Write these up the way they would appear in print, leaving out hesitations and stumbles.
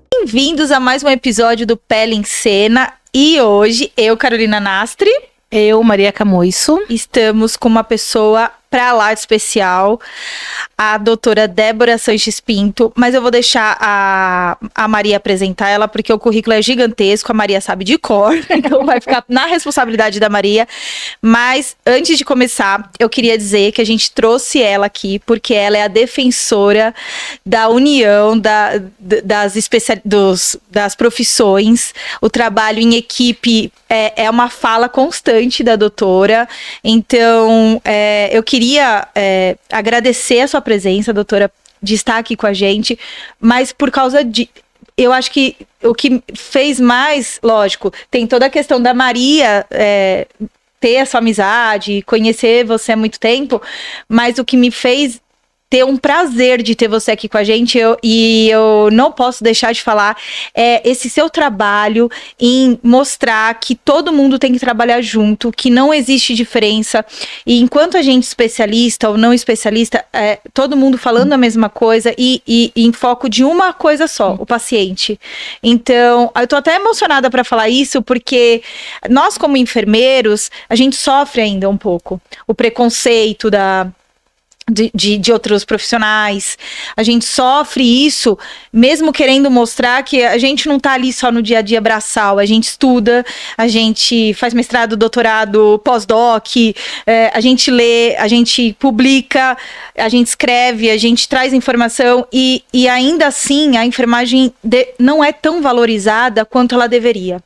Bem-vindos a mais um episódio do Pele em Cena. E hoje, eu, Carolina Nastri. Eu, Maria Camusso. Estamos com uma pessoa pra lá de especial, a doutora Débora Sanches Pinto, mas eu vou deixar a Maria apresentar ela, porque o currículo é gigantesco, a Maria sabe de cor, então vai ficar na responsabilidade da Maria. Mas, antes de começar, eu queria dizer que a gente trouxe ela aqui, porque ela é a defensora da união das profissões. O trabalho em equipe é uma fala constante da doutora, então eu queria agradecer a sua presença, doutora, de estar aqui com a gente, mas por causa de... Eu acho que o que fez mais, lógico, tem toda a questão da Maria ter essa amizade, conhecer você há muito tempo, mas o que me fez ter um prazer de ter você aqui com a gente, eu não posso deixar de falar, esse seu trabalho em mostrar que todo mundo tem que trabalhar junto, que não existe diferença, e enquanto a gente especialista ou não especialista, todo mundo falando a mesma coisa e em foco de uma coisa só, o paciente. Então, eu tô até emocionada para falar isso, porque nós como enfermeiros, a gente sofre ainda um pouco o preconceito de outros profissionais, a gente sofre isso, mesmo querendo mostrar que a gente não tá ali só no dia a dia braçal, a gente estuda, a gente faz mestrado, doutorado, pós-doc, a gente lê, a gente publica, a gente escreve, a gente traz informação e ainda assim a enfermagem não é tão valorizada quanto ela deveria.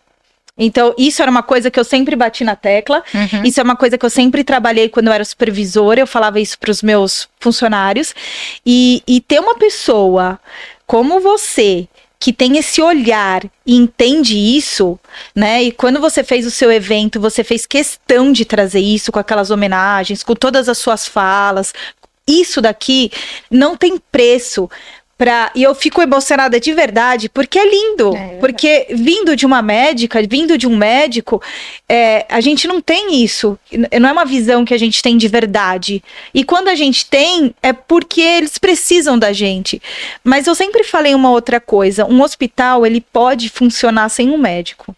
Então, isso era uma coisa que eu sempre bati na tecla, isso é uma coisa que eu sempre trabalhei quando eu era supervisora, eu falava isso para os meus funcionários, e ter uma pessoa como você, que tem esse olhar e entende isso, né, e quando você fez o seu evento, você fez questão de trazer isso com aquelas homenagens, com todas as suas falas, isso daqui não tem preço. E eu fico emocionada de verdade, porque é lindo, porque vindo de uma médica, vindo de um médico, a gente não tem isso, não é uma visão que a gente tem de verdade, e quando a gente tem, é porque eles precisam da gente. Mas eu sempre falei uma outra coisa, um hospital, ele pode funcionar sem um médico.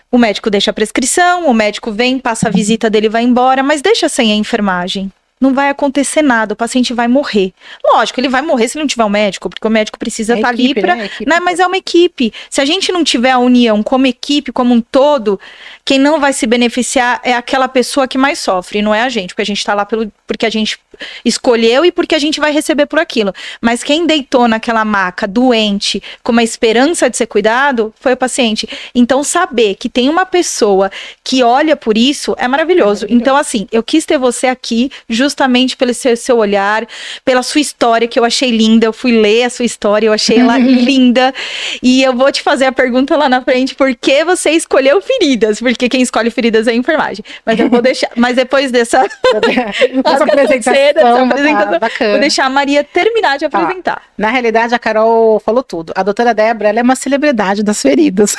O médico deixa a prescrição, o médico vem, passa a visita dele e vai embora, mas deixa sem a enfermagem. Não vai acontecer nada, o paciente vai morrer. Lógico, ele vai morrer se não tiver um médico, porque o médico precisa estar ali para... Né? Mas é uma equipe. Se a gente não tiver a união como equipe, como um todo, quem não vai se beneficiar é aquela pessoa que mais sofre, não é a gente, porque a gente está lá porque a gente escolheu e porque a gente vai receber por aquilo. Mas quem deitou naquela maca, doente, com uma esperança de ser cuidado, foi o paciente. Então, saber que tem uma pessoa que olha por isso é maravilhoso. Então, assim, eu quis ter você aqui justamente pelo seu olhar, pela sua história, que eu achei linda. Eu fui ler a sua história, eu achei ela linda. E eu vou te fazer a pergunta lá na frente, por que você escolheu feridas? Porque quem escolhe feridas é a enfermagem. Mas eu vou deixar... Mas depois dessa apresentação, vou deixar a Maria terminar de apresentar. Na realidade, a Carol falou tudo. A doutora Débora, ela é uma celebridade das feridas.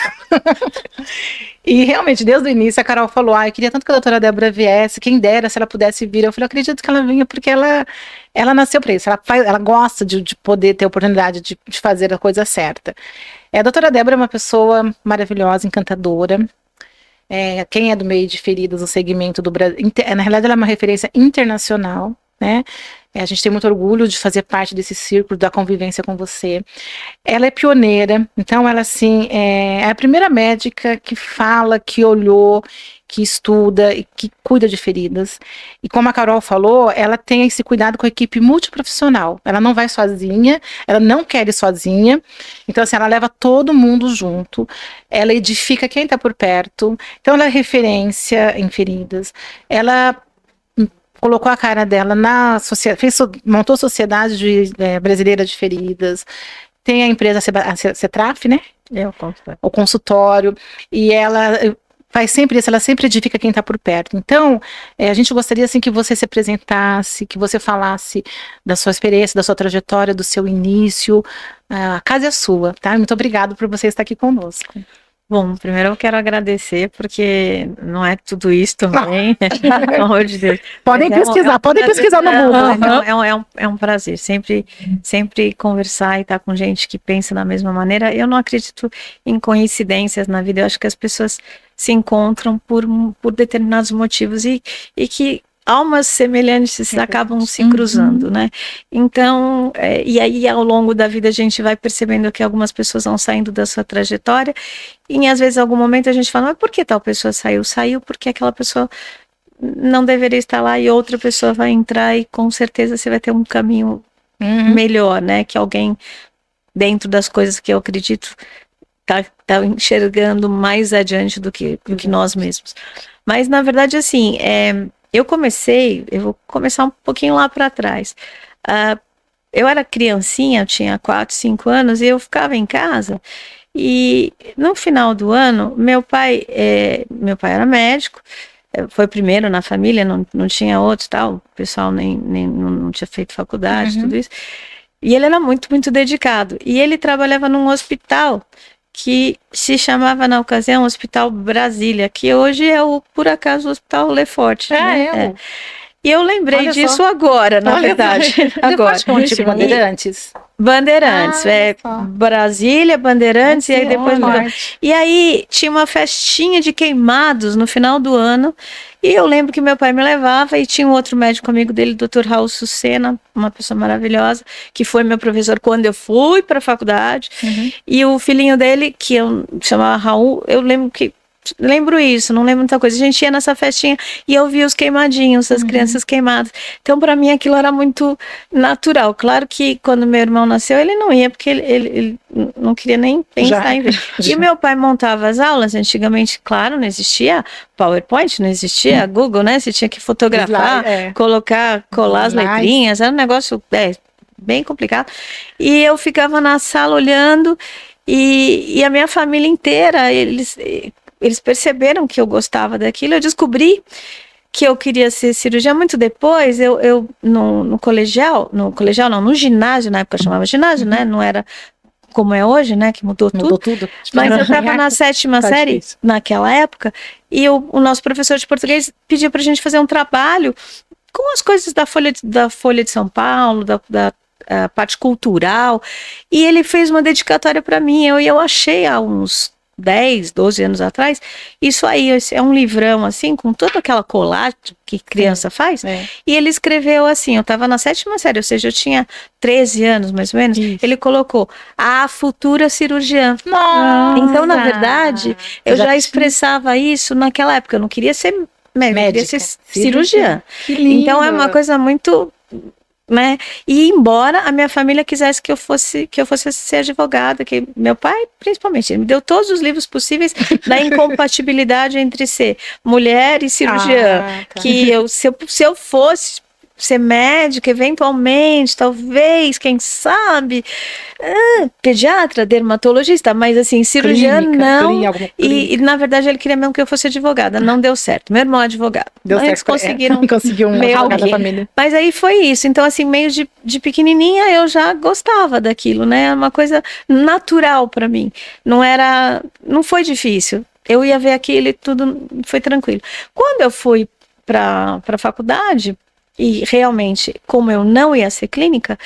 E realmente, desde o início, a Carol falou, eu queria tanto que a doutora Débora viesse, quem dera se ela pudesse vir. Eu falei, acredito que ela vinha porque ela nasceu para isso, ela gosta de poder ter a oportunidade de fazer a coisa certa. A doutora Débora é uma pessoa maravilhosa, encantadora. Quem é do meio de feridas, o segmento do Brasil, na realidade ela é uma referência internacional, né? A gente tem muito orgulho de fazer parte desse círculo da convivência com você. Ela é pioneira, então ela assim, é a primeira médica que fala, que olhou, que estuda e que cuida de feridas. E como a Carol falou, ela tem esse cuidado com a equipe multiprofissional. Ela não vai sozinha, ela não quer ir sozinha. Então assim, ela leva todo mundo junto. Ela edifica quem está por perto. Então ela é referência em feridas. Ela colocou a cara dela na sociedade, montou a Sociedade Brasileira de Feridas, tem a empresa a Cetraf, né? O consultório. O consultório, e ela faz sempre isso, ela sempre edifica quem está por perto. Então, a gente gostaria assim que você se apresentasse, que você falasse da sua experiência, da sua trajetória, do seu início. A casa é sua, tá? Muito obrigada por você estar aqui conosco. Bom, primeiro eu quero agradecer, porque não é tudo isso também, pelo amor de Deus. Podem pesquisar, podem pesquisar no Google. É um prazer, sempre conversar e estar com gente que pensa da mesma maneira. Eu não acredito em coincidências na vida, eu acho que as pessoas se encontram por determinados motivos e que almas semelhantes acabam se cruzando, né? Então, e aí ao longo da vida a gente vai percebendo que algumas pessoas vão saindo da sua trajetória e às vezes em algum momento a gente fala, mas por que tal pessoa saiu? Saiu porque aquela pessoa não deveria estar lá e outra pessoa vai entrar e com certeza você vai ter um caminho melhor, né? Que alguém dentro das coisas que eu acredito tá enxergando mais adiante do que nós mesmos. Mas na verdade assim, eu vou começar um pouquinho lá para trás. Eu era criancinha, eu tinha 4, 5 anos, e eu ficava em casa, e no final do ano, meu pai era médico, foi primeiro na família, não tinha outro tal, o pessoal não tinha feito faculdade, tudo isso, e ele era muito, muito dedicado, e ele trabalhava num hospital, que se chamava na ocasião Hospital Brasília, que hoje é por acaso o Hospital Lefort. Né? E eu lembrei disso agora, na verdade. Agora. Bandeirantes. Bandeirantes, Brasília, Bandeirantes, e aí depois... E aí tinha uma festinha de queimados no final do ano, e eu lembro que meu pai me levava, e tinha um outro médico amigo dele, Dr. Raul Sucena, uma pessoa maravilhosa, que foi meu professor quando eu fui para a faculdade, e o filhinho dele, que eu chamava Raul, eu lembro isso, não lembro muita coisa. A gente ia nessa festinha e eu via os queimadinhos, as crianças queimadas. Então, para mim, aquilo era muito natural. Claro que quando meu irmão nasceu, ele não ia, porque ele não queria nem pensar em ver. E meu pai montava as aulas, antigamente, claro, não existia PowerPoint, não existia Google, né? Você tinha que fotografar, colar as letrinhas, era um negócio bem complicado. E eu ficava na sala olhando, e a minha família inteira, eles perceberam que eu gostava daquilo. Eu descobri que eu queria ser cirurgiã muito depois. Eu no ginásio, na época chamava ginásio, né? Não era como é hoje, né? Que mudou tudo. Mas eu estava na 7ª série naquela época, e o nosso professor de português pediu pra gente fazer um trabalho com as coisas da Folha de São Paulo, da parte cultural, e ele fez uma dedicatória para mim. Eu achei há uns 10, 12 anos atrás, isso aí é um livrão assim, com toda aquela colagem que criança faz, e ele escreveu assim, eu estava na 7ª série, ou seja, eu tinha 13 anos mais ou menos, ele colocou a futura cirurgiã. Nossa! Então, na verdade, eu já expressava isso naquela época, eu não queria ser médica, eu queria ser cirurgiã. Então é uma coisa muito... Né? E embora a minha família quisesse que eu fosse ser advogada, que meu pai, principalmente, ele me deu todos os livros possíveis da incompatibilidade entre ser mulher e cirurgiã, que se eu fosse ser médica, eventualmente, talvez, quem sabe, pediatra, dermatologista, mas assim, cirurgiã não. E na verdade ele queria mesmo que eu fosse advogada, não deu certo. Meu irmão é advogado. Eles conseguiram um advogado da família. Mas aí foi isso. Então, assim, meio de pequenininha eu já gostava daquilo, né? Uma coisa natural para mim. Não foi difícil. Eu ia ver aquilo e tudo foi tranquilo. Quando eu fui para a faculdade, e realmente, como eu não ia ser clínica,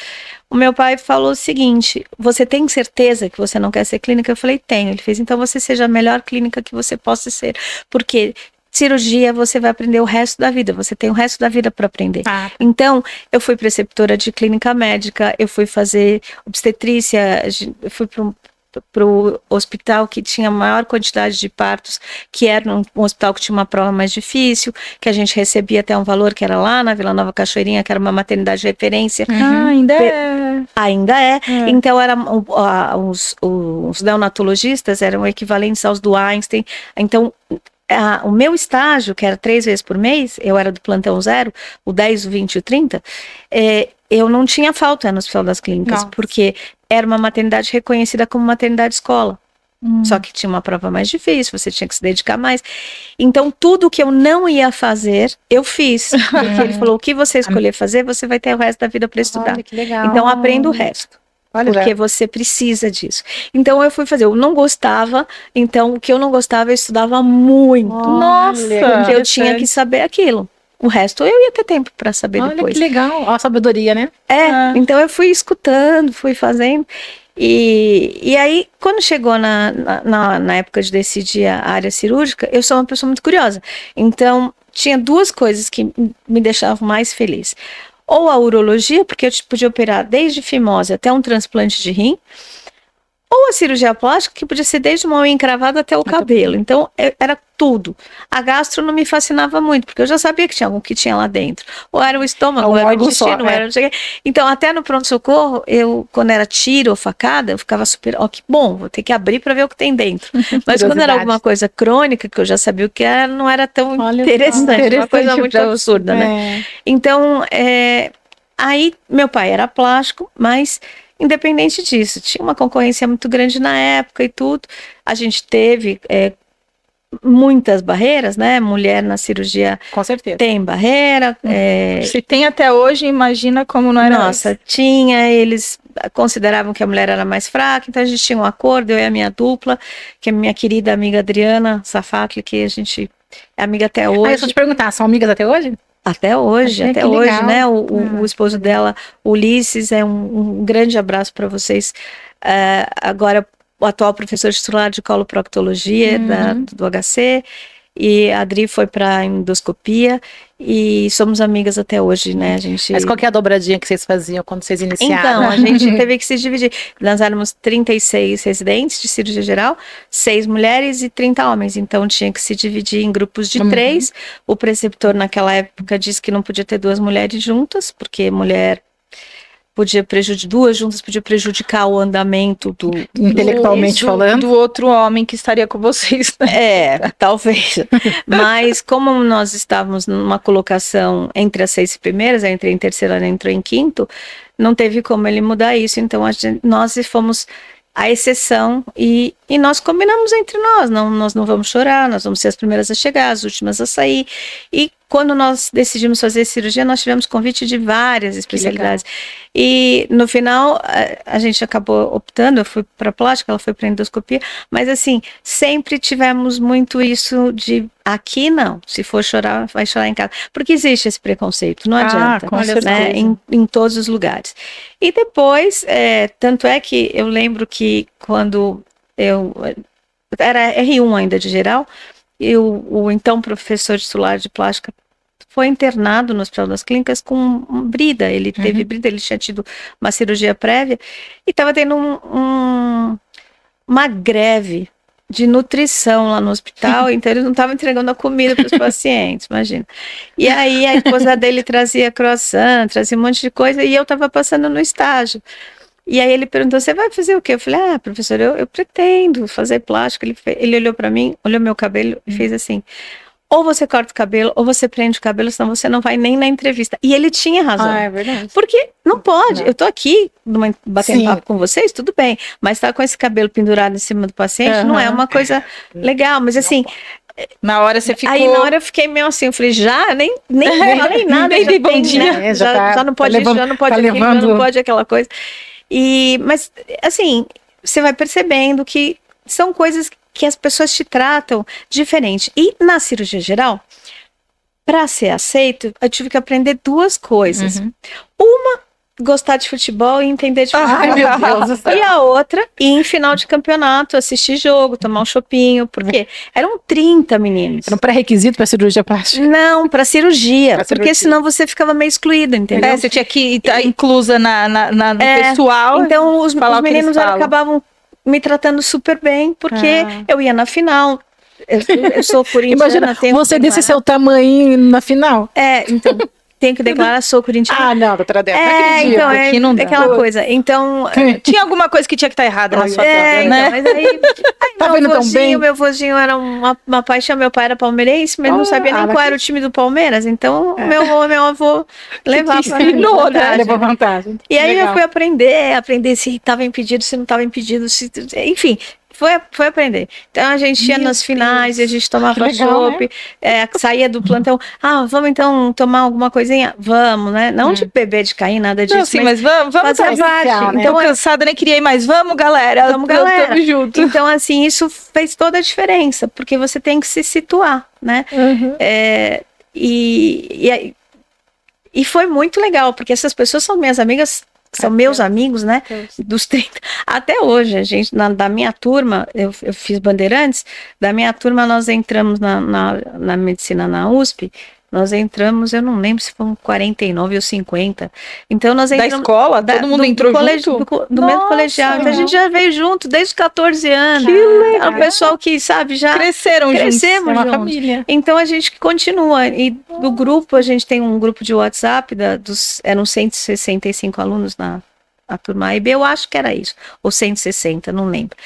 o meu pai falou o seguinte: você tem certeza que você não quer ser clínica? Eu falei, tenho. Ele fez, então você seja a melhor clínica que você possa ser, porque cirurgia você vai aprender o resto da vida, você tem o resto da vida para aprender. Então, eu fui preceptora de clínica médica, eu fui fazer obstetrícia, eu fui para o hospital que tinha maior quantidade de partos, que era um hospital que tinha uma prova mais difícil, que a gente recebia até um valor que era lá na Vila Nova Cachoeirinha, que era uma maternidade de referência. Ainda é. Então, os neonatologistas eram equivalentes aos do Einstein. Então, o meu estágio, que era 3 vezes por mês, eu era do plantão 0, o 10, o 20 e o 30, eu não tinha falta no Hospital das Clínicas, porque era uma maternidade reconhecida como maternidade escola. Só que tinha uma prova mais difícil, você tinha que se dedicar mais. Então, tudo que eu não ia fazer, eu fiz. Porque ele falou, o que você escolher fazer, você vai ter o resto da vida para estudar. Olha, que legal. Então, aprenda o resto. Olha, Porque você precisa disso. Então, eu fui fazer. Eu não gostava, então, o que eu não gostava, eu estudava muito. Nossa! Porque eu tinha que saber aquilo. O resto, eu ia ter tempo para saber olha depois. que legal. Ó, a sabedoria, né? Então eu fui escutando, fui fazendo. E aí, quando chegou na época de decidir a área cirúrgica, eu sou uma pessoa muito curiosa. Então, tinha duas coisas que me deixavam mais feliz. Ou a urologia, porque eu podia operar desde fimose até um transplante de rim, ou a cirurgia plástica, que podia ser desde uma unha encravada até o cabelo. Então, era tudo. A gastro não me fascinava muito, porque eu já sabia que tinha algo que tinha lá dentro. Ou era o estômago, ou era o intestino, era não sei o quê. Então, até no pronto-socorro, quando era tiro ou facada, eu ficava super, que bom, vou ter que abrir para ver o que tem dentro. Mas quando era alguma coisa crônica, que eu já sabia o que era, não era tão interessante. Uma coisa muito absurda, né? Então, aí, meu pai era plástico, mas independente disso, tinha uma concorrência muito grande na época e tudo. A gente teve muitas barreiras, né? Mulher na cirurgia, com certeza, tem barreira. Se tem até hoje, imagina como não era. Nossa, antes. Tinha. Eles consideravam que a mulher era mais fraca, então a gente tinha um acordo, eu e a minha dupla, que é a minha querida amiga Adriana Safatli, que a gente é amiga até hoje. Deixa eu te perguntar, são amigas até hoje? Até hoje, né? O esposo dela, Ulisses, um grande abraço para vocês. Agora, o atual professor titular de coloproctologia do HC, e a Adri foi para endoscopia, e somos amigas até hoje, né? Mas qual que é a dobradinha que vocês faziam quando vocês iniciaram? Então, a gente teve que se dividir. Nós éramos 36 residentes de cirurgia geral, 6 mulheres e 30 homens. Então, tinha que se dividir em grupos de 3. O preceptor, naquela época, disse que não podia ter 2 mulheres juntas, porque mulher podia prejudicar, 2 juntas podia prejudicar o andamento intelectualmente falando, do outro homem que estaria com vocês. Né? Talvez. Mas como nós estávamos numa colocação entre as 6 primeiras, eu entrei em terceira, ela entrou em quinto, não teve como ele mudar isso. Então nós fomos a exceção e nós combinamos entre nós, nós não vamos chorar, nós vamos ser as primeiras a chegar, as últimas a sair. E quando nós decidimos fazer cirurgia, nós tivemos convite de várias especialidades. E no final, a gente acabou optando, eu fui para plástica, ela foi para endoscopia, mas assim, sempre tivemos muito isso de aqui não, se for chorar, vai chorar em casa. Porque existe esse preconceito, não adianta, né? Em todos os lugares. E depois, tanto é que eu lembro que quando eu era R1 ainda de geral, o então professor titular de plástica foi internado no Hospital das Clínicas com brida. Ele teve brida, ele tinha tido uma cirurgia prévia e estava tendo uma greve de nutrição lá no hospital, então ele não estava entregando a comida para os pacientes, imagina. E aí a esposa dele trazia croissant, trazia um monte de coisa, e eu estava passando no estágio. E aí ele perguntou, você vai fazer o quê? Eu falei, professor, eu pretendo fazer plástica. Ele olhou para mim, olhou meu cabelo e fez assim, ou você corta o cabelo, ou você prende o cabelo, senão você não vai nem na entrevista. E ele tinha razão. É verdade. Porque não pode. Eu tô aqui batendo papo com vocês, tudo bem. Mas tá com esse cabelo pendurado em cima do paciente, não é uma coisa legal. Mas assim, na hora você ficou... Aí na hora eu fiquei meio assim, eu falei, nem falei nada. Nem dei bom dia. Né? Já não pode isso, já não pode aquilo, já não pode aquela coisa. Mas assim, você vai percebendo que são coisas que as pessoas te tratam diferente. E na cirurgia geral, para ser aceito, eu tive que aprender 2 coisas. Uma, gostar de futebol e entender de futebol. Ai, meu Deus do céu. E a outra, ir em final de campeonato, assistir jogo, tomar um chopinho, porque eram 30 meninos. Era um pré-requisito para cirurgia plástica? Não, para cirurgia, porque senão você ficava meio excluída, entendeu? Você tinha que estar inclusa no pessoal. Então os meninos acabavam me tratando super bem, porque eu ia na final. Eu sou corintiana. Imagina, você desse seu tamanho na final. Então, tenho que declarar, sou corintiana. Não, doutora Débora, não acredito. Então, aqui não dá. Aquela coisa. Então, tinha alguma coisa que tinha que estar errada na sua vida, né? Mas aí meu vozinho era uma paixão, meu pai era palmeirense, mas não sabia nem qual era o time do Palmeiras, então meu avô levava ensinou, né? Levou vantagem. E aí eu fui aprender se estava impedido, se não estava impedido, enfim, Foi aprender. Então a gente ia nas finais, a gente tomava chopp, saía do plantão. Vamos então tomar alguma coisinha? Vamos, né? Não de beber, de cair, nada disso. Não, sim, mas vamos fazer parte. Né? Então, cansada, nem queria ir mais. Vamos, galera. Vamos, galera. Tamo junto. Então, assim, isso fez toda a diferença, porque você tem que se situar, né? Uhum. E foi muito legal, porque essas pessoas são minhas amigas, são meus amigos, né? Dos 30. Até hoje, a gente, da minha turma, eu fiz Bandeirantes, da minha turma nós entramos na medicina na USP, nós entramos, eu não lembro se foram 49 ou 50. Então nós entramos... Da escola? Todo mundo entrou junto? Do mesmo colegial. Então a gente já veio junto desde os 14 anos. Que legal. É o pessoal que, sabe, já... Crescemos juntos. É uma família. Então a gente continua. E do grupo, a gente tem um grupo de WhatsApp, eram 165 alunos na turma A e B, eu acho que era isso. Ou 160, não lembro.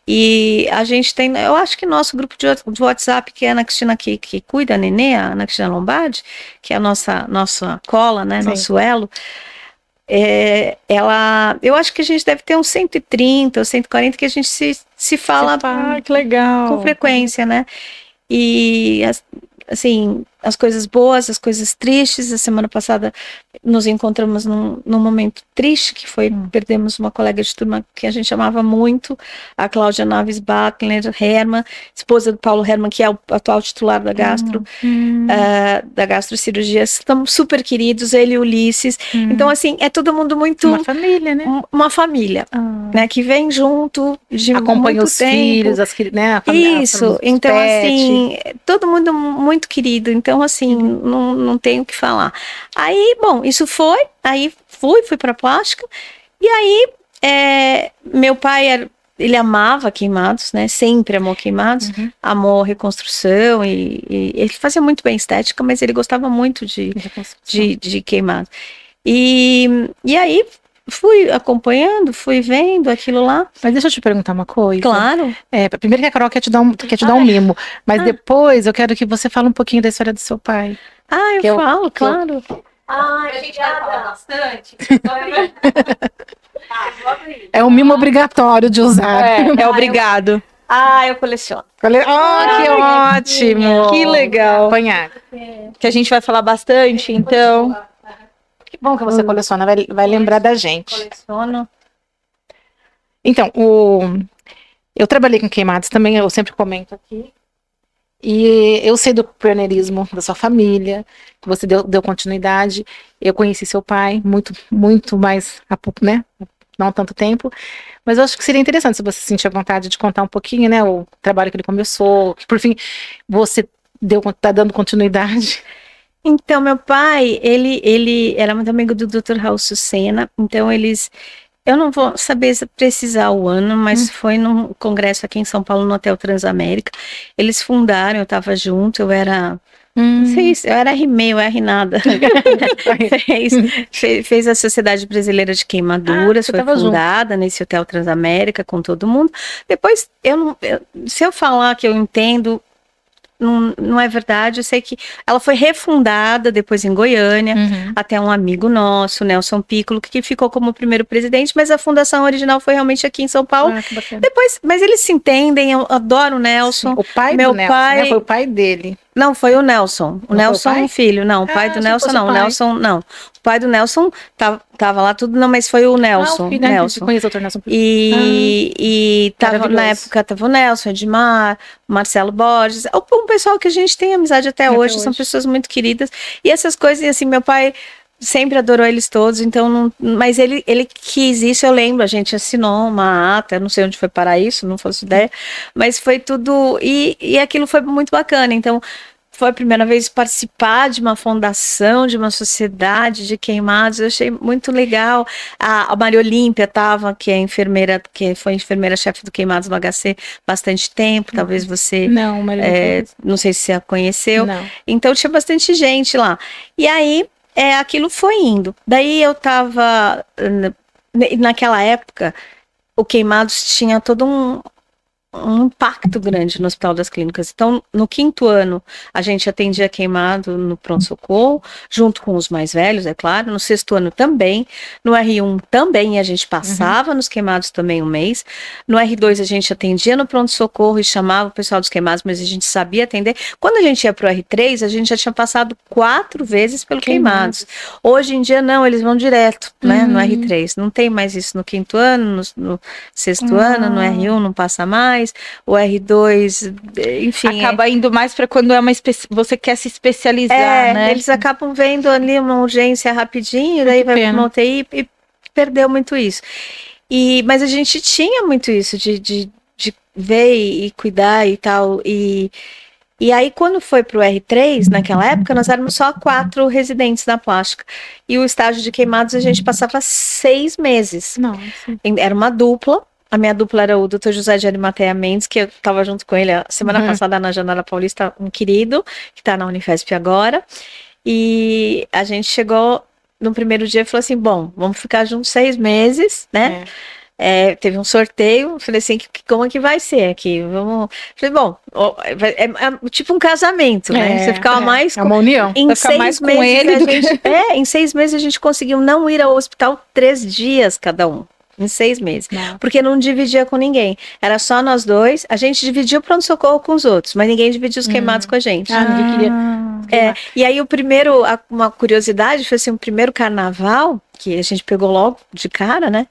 E a gente tem, eu acho que nosso grupo de WhatsApp, que é a Ana Cristina que cuida, a Nenê, a Ana Cristina Lombardi, que é a nossa cola, né, Sim. nosso elo, eu acho que a gente deve ter uns 130 ou 140 que a gente se fala que legal. com frequência, né? E assim, as coisas boas, as coisas tristes. A semana passada nos encontramos num momento triste, que foi, perdemos uma colega de turma que a gente amava muito, a Cláudia Naves Bachler Hermann, esposa do Paulo Hermann, que é o atual titular da da gastrocirurgia. Estamos super queridos, ele e Ulisses. Então, assim, é todo mundo muito... Uma família, né? Uma família, né? Que vem junto de acompanha muito os tempo. filhos, a família. Isso, então, assim, todo mundo muito querido. Então, assim, não tenho o que falar. Aí, bom, isso foi, aí fui para plástica, e aí meu pai ele amava Queimados, né? Sempre amou Queimados, amou reconstrução, e ele fazia muito bem estética, mas ele gostava muito de Queimados. E aí fui acompanhando, fui vendo aquilo lá. Mas deixa eu te perguntar uma coisa. Claro. Primeiro que a Carol quer te dar um mimo, mas depois eu quero que você fale um pouquinho da história do seu pai. Eu falo, claro. A gente vai falar bastante. É um mimo obrigatório de usar. É obrigado. Eu coleciono. Que ótimo! Que legal. Apanhar. Que a gente vai falar bastante, então. Que bom que você coleciona, vai lembrar da gente. Coleciono. Então, eu trabalhei com Queimados também, eu sempre comento aqui. E eu sei do pioneirismo da sua família, que você deu continuidade. Eu conheci seu pai muito mais há pouco, né? Não há tanto tempo. Mas eu acho que seria interessante se você sentir a vontade de contar um pouquinho, né? O trabalho que ele começou, que por fim você tá dando continuidade. Então, meu pai, ele era muito amigo do Dr. Raul Sucena, então eu não vou saber precisar o ano, mas foi num congresso aqui em São Paulo, no Hotel Transamérica. Eles fundaram, eu estava junto, eu era... Não sei se eu era RME, eu era nada. fez a Sociedade Brasileira de Queimaduras, foi fundada nesse Hotel Transamérica com todo mundo. Depois, se eu falar que eu entendo... Não é verdade, eu sei que ela foi refundada depois em Goiânia, até um amigo nosso, Nelson Piccolo, que ficou como primeiro presidente, mas a fundação original foi realmente aqui em São Paulo. Depois, mas eles se entendem, eu adoro o Nelson. Sim, o pai do Nelson, né? Foi o pai dele. Não, foi o Nelson. O Nelson é um filho. Não, o pai do Nelson não. O Nelson não. O pai do Nelson tava lá tudo, não, mas foi o Nelson. O filho, Nelson. Conheço o Dr. Nelson. E tava, na época tava o Nelson, Edmar, Marcelo Borges, um pessoal que a gente tem amizade até hoje, são pessoas muito queridas. E essas coisas, assim, meu pai sempre adorou eles todos, então mas ele quis isso, eu lembro, a gente assinou uma ata, eu não sei onde foi parar isso, não faço ideia, mas foi tudo, e aquilo foi muito bacana. Então foi a primeira vez participar de uma fundação, de uma sociedade de Queimados, eu achei muito legal. A Maria Olímpia estava, que é enfermeira, que foi enfermeira-chefe do Queimados no HC bastante tempo, talvez você... Não, Maria não sei se você a conheceu. Não. Então tinha bastante gente lá. E aí, aquilo foi indo. Daí eu estava, naquela época, o Queimados tinha todo um impacto grande no Hospital das Clínicas. Então, no 5º ano, a gente atendia queimado no pronto-socorro, junto com os mais velhos, é claro. No 6º ano também. No R1 também, a gente passava nos queimados também um mês. No R2, a gente atendia no pronto-socorro e chamava o pessoal dos queimados, mas a gente sabia atender. Quando a gente ia pro R3, a gente já tinha passado 4 vezes pelo queimados. Hoje em dia, não, eles vão direto, né, no R3. Não tem mais isso no 5º ano, no 6º ano, no R1 não passa mais. O R2, enfim. Acaba indo mais para quando é você quer se especializar, né? Eles acabam vendo ali uma urgência rapidinho, daí vai para uma UTI e perdeu muito isso. Mas a gente tinha muito isso de ver e cuidar e tal. E aí, quando foi para o R3, naquela época, nós éramos só 4 residentes na plástica. E o estágio de queimados a gente passava 6 meses. Nossa. Era uma dupla. A minha dupla era o Dr. José de Arimateia Mendes, que eu estava junto com ele a semana passada na Janela Paulista, um querido, que está na Unifesp agora. E a gente chegou no primeiro dia e falou assim, bom, vamos ficar juntos 6 meses, né? Teve um sorteio, falei assim, como é que vai ser aqui? Falei, bom, é tipo um casamento, né? Você ficava mais... É uma união. Em Você fica mais com ele em 6 meses a gente conseguiu não ir ao hospital 3 dias cada um. Em 6 meses. Não. Porque não dividia com ninguém. Era só nós dois. A gente dividia o pronto-socorro com os outros, mas ninguém dividia os queimados com a gente. Ninguém queria. E aí uma curiosidade foi assim, o primeiro carnaval, que a gente pegou logo de cara, né?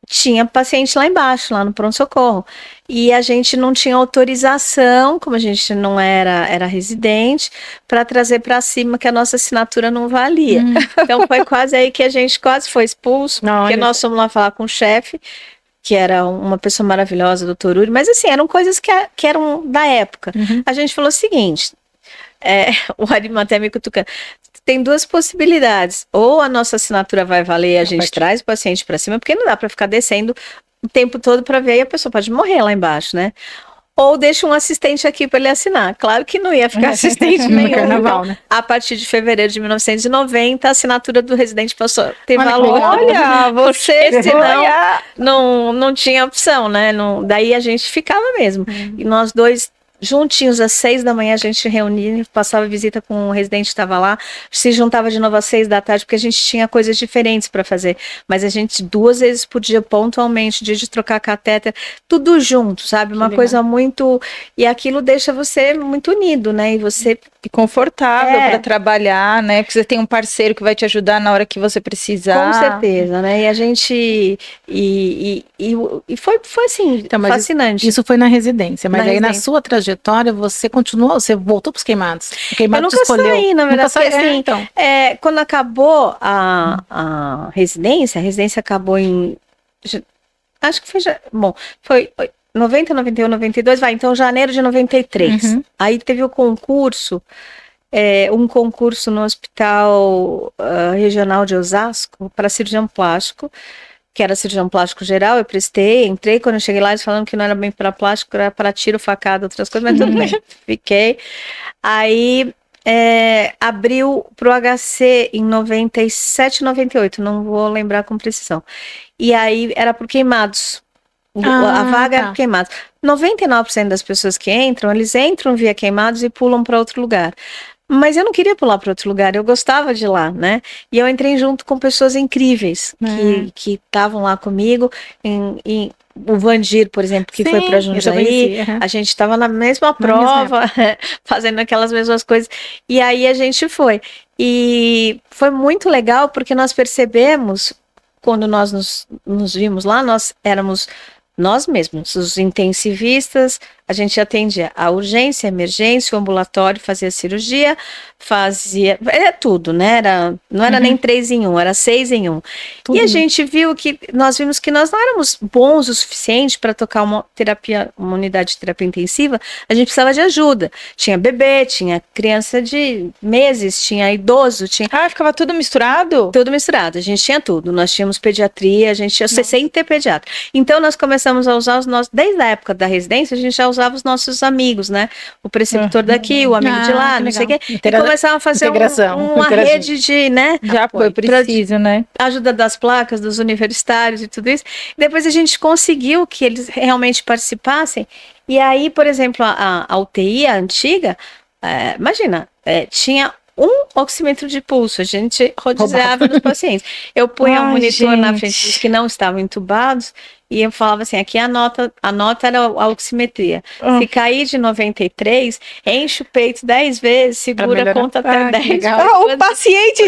Tinha paciente lá embaixo, lá no pronto-socorro. E a gente não tinha autorização, como a gente não era residente, para trazer para cima que a nossa assinatura não valia. Então foi quase aí que a gente quase foi expulso, porque nós fomos lá falar com o chefe, que era uma pessoa maravilhosa, doutor Uri, mas assim, eram coisas que eram da época. A gente falou o seguinte, o Arimateia me cutucando, tem 2 possibilidades, ou a nossa assinatura vai valer e a gente traz o paciente para cima, porque não dá para ficar descendo o tempo todo para ver e a pessoa pode morrer lá embaixo, né? Ou deixa um assistente aqui para ele assinar. Claro que não ia ficar assistente nenhum. Carnaval, então, né? a partir de fevereiro de 1990, a assinatura do residente passou a ter valor. Olha, você Senão não tinha opção, né? Daí a gente ficava mesmo. E nós dois juntinhos às 6 da manhã a gente reunia, passava visita com o residente que estava lá, se juntava de novo às 6 da tarde, porque a gente tinha coisas diferentes para fazer, mas a gente 2 vezes por dia, pontualmente, dia de trocar catéter, tudo junto, sabe? Uma coisa muito... E aquilo deixa você muito unido, né? E você... E confortável para trabalhar, né? Porque você tem um parceiro que vai te ajudar na hora que você precisar. Com certeza, né? E a gente... E foi assim, então, fascinante. Isso foi na residência, mas aí na sua trajetória você continuou, você voltou para os queimados. O queimado eu nunca saí, na verdade, porque, assim, então. Quando acabou a residência acabou em... Acho que foi... Bom, foi 90, 91, 92, então janeiro de 93. Aí teve o concurso, um concurso no Hospital Regional de Osasco para cirurgião plástico, que era cirurgião plástico geral, eu prestei, entrei, quando eu cheguei lá eles falaram que não era bem para plástico, era para tiro, facada, outras coisas, mas tudo bem, fiquei. Aí abriu pro HC em 97, 98, não vou lembrar com precisão. E aí era por queimados. A vaga era queimados. 99% das pessoas que entram, eles entram via queimados e pulam para outro lugar. Mas eu não queria pular para outro lugar, eu gostava de ir lá, né? E eu entrei junto com pessoas incríveis que estavam lá comigo. O Vandir, por exemplo, que foi para Jundiaí, a gente estava na mesma prova, fazendo aquelas mesmas coisas. E aí a gente foi. E foi muito legal porque nós percebemos, quando nós nos vimos lá, nós éramos nós mesmos, os intensivistas, a gente atendia a urgência, a emergência, o ambulatório, fazia cirurgia, tudo, né? Não era nem 3 em 1, era 6 em 1. Tudo. E a gente nós vimos que nós não éramos bons o suficiente para tocar uma unidade de terapia intensiva, a gente precisava de ajuda. Tinha bebê, tinha criança de meses, tinha idoso, tinha... ficava tudo misturado? Tudo misturado, a gente tinha tudo. Nós tínhamos pediatria, a gente tinha 60 pediatra. Então nós começamos a usar desde a época da residência, a gente já usava usava os nossos amigos, né? O preceptor daqui, o amigo de lá, que não sei o legal. quê. E começava a fazer uma rede de, né? De apoio preciso, né? Ajuda das placas, dos universitários e tudo isso. Depois a gente conseguiu que eles realmente participassem. E aí, por exemplo, a UTI, a antiga, imagina, tinha um oxímetro de pulso, a gente rodeava dos pacientes. Eu punha um monitor na frente dos que não estavam entubados e eu falava assim, aqui a nota era a oximetria. Se cair de 93, enche o peito 10 vezes, segura, conta até 10. O paciente...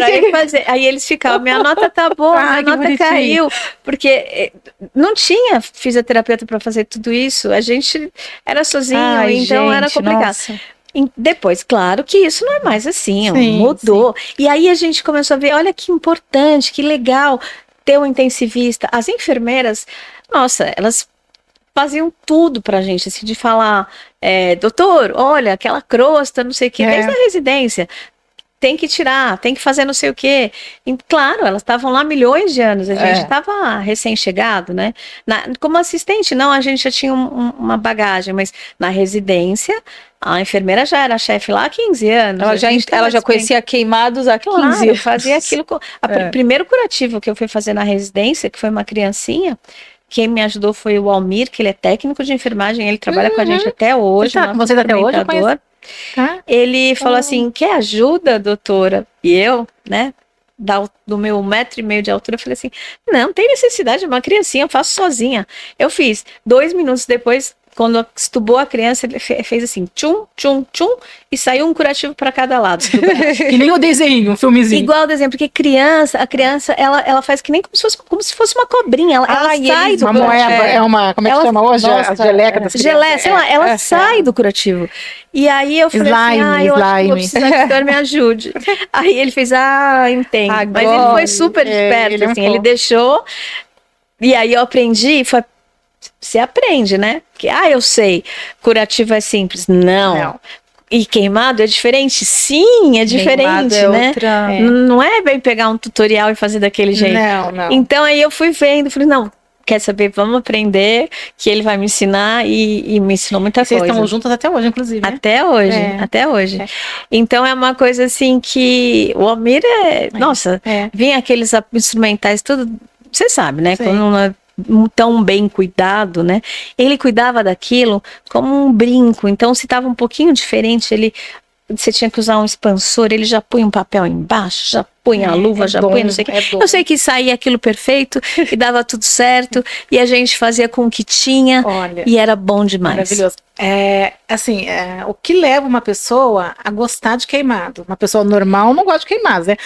Aí eles ficavam, minha nota tá boa, minha nota caiu. Porque não tinha fisioterapeuta para fazer tudo isso, a gente era sozinho, então era complicado. Nossa. Depois, claro que isso não é mais assim, mudou. Sim. E aí a gente começou a ver, olha que importante, que legal ter um intensivista. As enfermeiras, nossa, elas faziam tudo pra gente, assim, de falar, doutor, olha, aquela crosta, não sei o que, desde a residência. Tem que tirar, tem que fazer não sei o quê. E, claro, elas estavam lá milhões de anos, a gente estava recém-chegado, né? Como assistente, não, a gente já tinha uma bagagem, mas na residência, a enfermeira já era chefe lá há 15 anos. Ela já conhecia queimados há 15 anos. Fazia aquilo. O primeiro curativo que eu fui fazer na residência, que foi uma criancinha, quem me ajudou foi o Almir, que ele é técnico de enfermagem, ele trabalha com a gente até hoje. Você tá até hoje? Ele falou assim, quer ajuda, doutora? E eu, né, do meu 1,5 m de altura, eu falei assim, não tem necessidade, uma criancinha, eu faço sozinha. Eu fiz. 2 minutos depois, quando estubou a criança, ele fez assim, tchum, tchum, tchum, e saiu um curativo para cada lado. Que nem o desenho, um filmezinho. Igual o desenho, porque a criança, ela faz que nem como se fosse uma cobrinha, ela sai do curativo. Como é que chama hoje? A geleca das crianças. Geleia, sei lá, ela sai do curativo. E aí eu falei eu acho que vou precisar que o senhor me ajude. Aí ele fez, entendo. Agora, mas ele foi super esperto, assim, ele deixou, e aí eu aprendi, você aprende, né? Que, eu sei, curativo é simples. Não. E queimado é diferente? Sim, é diferente, né? Não é bem pegar um tutorial e fazer daquele jeito. Não. Então aí eu fui vendo, falei, não, quer saber, vamos aprender, que ele vai me ensinar e me ensinou muita coisa. Vocês estão juntos até hoje, inclusive. Né? Até hoje. Então é uma coisa assim que o Almir nossa, vinha aqueles instrumentais, tudo, você sabe, né? Quando não é tão bem cuidado, né? Ele cuidava daquilo como um brinco, então se estava um pouquinho diferente, você tinha que usar um expansor, ele já punha um papel embaixo, já punha a luva, já punha não sei o que. Eu sei que saía aquilo perfeito e dava tudo certo, e a gente fazia com o que tinha, e era bom demais. Maravilhoso. O que leva uma pessoa a gostar de queimado? Uma pessoa normal não gosta de queimados, né?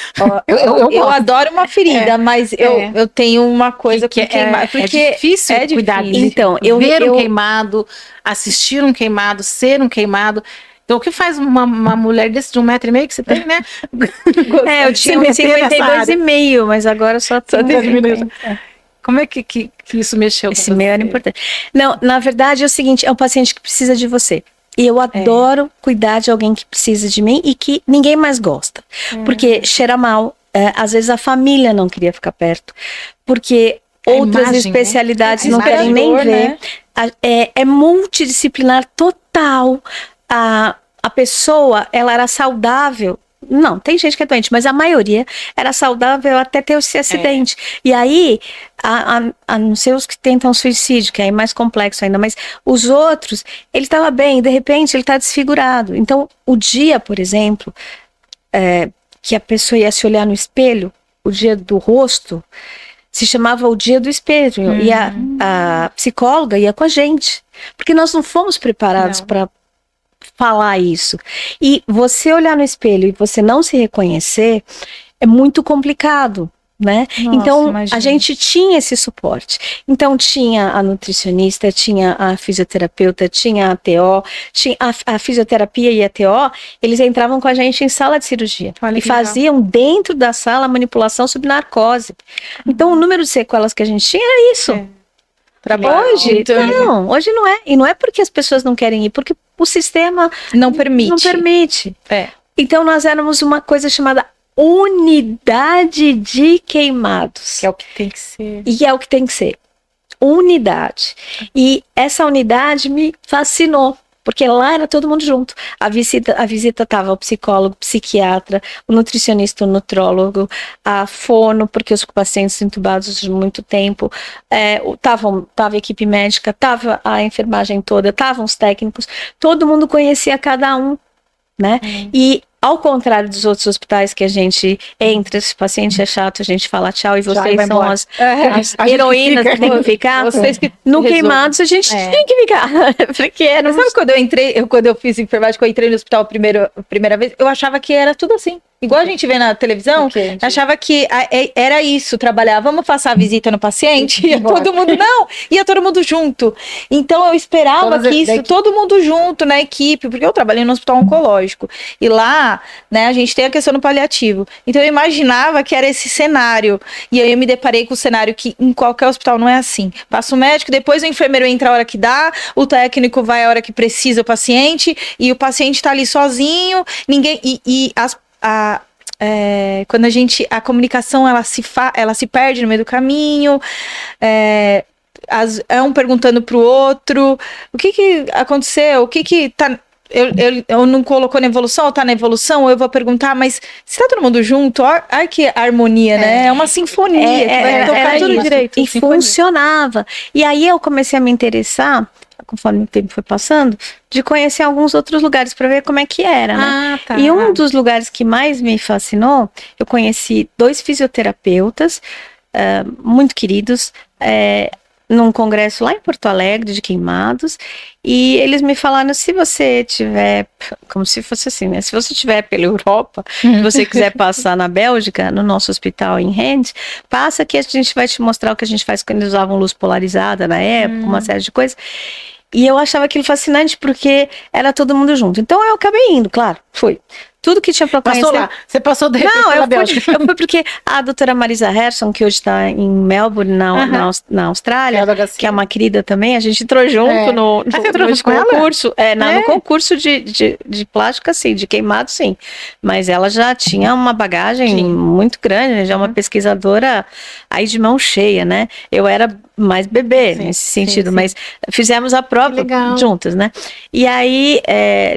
Eu adoro uma ferida, mas eu tenho uma coisa que queimado. Porque é difícil cuidar disso. Então, ver um queimado, assistir um queimado, ser um queimado. Então, o que faz uma mulher desse de 1,5 m que você tem, né? Eu tinha 52,5, mas agora só diminuiu. Como é que isso mexeu com você? Esse meio era importante. Não, na verdade é o seguinte, é um paciente que precisa de você. E eu adoro cuidar de alguém que precisa de mim e que ninguém mais gosta. Porque cheira mal, às vezes a família não queria ficar perto. Porque outras especialidades não querem nem ver. É multidisciplinar total. A pessoa, ela era saudável. Não, tem gente que é doente, mas a maioria era saudável até ter esse acidente. E aí, a não ser os que tentam suicídio, que é mais complexo ainda, mas os outros, ele estava bem, de repente ele está desfigurado. Então, o dia, por exemplo, que a pessoa ia se olhar no espelho, o dia do rosto, se chamava o dia do espelho. E a psicóloga ia com a gente, porque nós não fomos preparados para falar isso. E você olhar no espelho e você não se reconhecer é muito complicado, né? Nossa, então, imagina. A gente tinha esse suporte. Então, tinha a nutricionista, tinha a fisioterapeuta, tinha a TO, tinha a fisioterapia e a TO, eles entravam com a gente em sala de cirurgia. E faziam dentro da sala a manipulação sob narcose. Então, o número de sequelas que a gente tinha era isso. Hoje, hoje não é. E não é porque as pessoas não querem ir, porque o sistema não permite. Então nós éramos uma coisa chamada unidade de queimados. Que é o que tem que ser. E é o que tem que ser. unidade. E essa unidade me fascinou. Porque lá era todo mundo junto. A visita tava o psicólogo, o psiquiatra, o nutricionista, o nutrólogo, a fono, porque os pacientes entubados de muito tempo, tava a equipe médica, tava a enfermagem toda, estavam os técnicos, todo mundo conhecia cada um, né? E ao contrário dos outros hospitais que a gente entra, esse paciente é chato, a gente fala tchau e vocês são as heroínas que tem que ficar. Vocês que No resolvem. Queimados a gente tem que ficar. Porque era Sabe quando eu fiz enfermagem, eu entrei no hospital a primeira vez, eu achava que era tudo assim. Igual a gente vê na televisão, achava que era isso, trabalhar, vamos passar a visita no paciente, ia todo mundo, ia todo mundo junto. Então eu esperava todo mundo junto na equipe, porque eu trabalhei no hospital oncológico. E lá, né, a gente tem a questão do paliativo. Então eu imaginava que era esse cenário. E aí eu me deparei com o cenário que em qualquer hospital não é assim. Passa o médico, depois o enfermeiro entra a hora que dá, o técnico vai a hora que precisa o paciente, e o paciente tá ali sozinho, ninguém. Quando a comunicação ela se perde no meio do caminho, um perguntando pro outro o que aconteceu, o que tá. Eu não colocou na evolução, ou tá na evolução, ou eu vou perguntar, mas se tá todo mundo junto, olha que harmonia, né? É uma sinfonia, que vai tocar tudo isso. direito. E funcionava. E aí eu comecei a me interessar, conforme o tempo foi passando, de conhecer alguns outros lugares para ver como é que era, né? Tá. E um dos lugares que mais me fascinou, eu conheci 2 fisioterapeutas muito queridos, num congresso lá em Porto Alegre, de Queimados, e eles me falaram, se você tiver, como se fosse assim, né? Se você tiver pela Europa, se você quiser passar na Bélgica, no nosso hospital em Rennes, passa que a gente vai te mostrar o que a gente faz quando eles usavam luz polarizada na época, uma série de coisas. E eu achava aquilo fascinante porque era todo mundo junto. Então eu acabei indo, claro, fui. Tudo que tinha para conhecer. Passou lá. Você passou de repente pela Bélgica. Eu fui porque a doutora Marisa Harrison, que hoje está em Melbourne, na Austrália, que é uma querida também, a gente entrou junto no concurso. No concurso de plástico, sim, de queimado, sim. Mas ela já tinha uma bagagem muito grande, já uma pesquisadora aí de mão cheia, né? Eu era mais bebê nesse sentido, mas fizemos a prova juntas, né? E aí,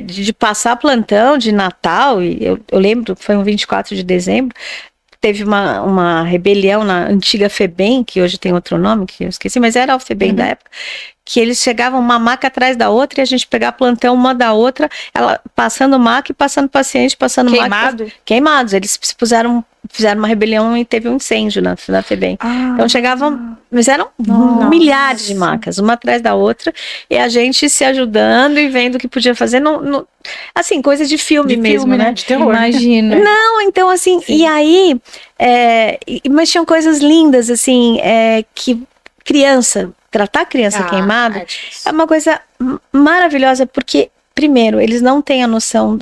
de passar plantão de Natal, e eu lembro que foi um 24 de dezembro, teve uma rebelião na antiga FEBEM, que hoje tem outro nome, que eu esqueci, mas era a FEBEM da época, que eles chegavam uma maca atrás da outra e a gente pegava plantão uma da outra, ela passando maca e passando paciente, passando maca. Queimados. Eles fizeram uma rebelião e teve um incêndio na FEBEM. Então chegavam, mas eram milhares de macas, uma atrás da outra, e a gente se ajudando e vendo o que podia fazer, assim, coisa de filme mesmo, né? De terror. Imagina. Não, então assim, e aí, mas tinham coisas lindas, assim, que tratar a criança queimada é uma coisa maravilhosa, porque, primeiro, eles não têm a noção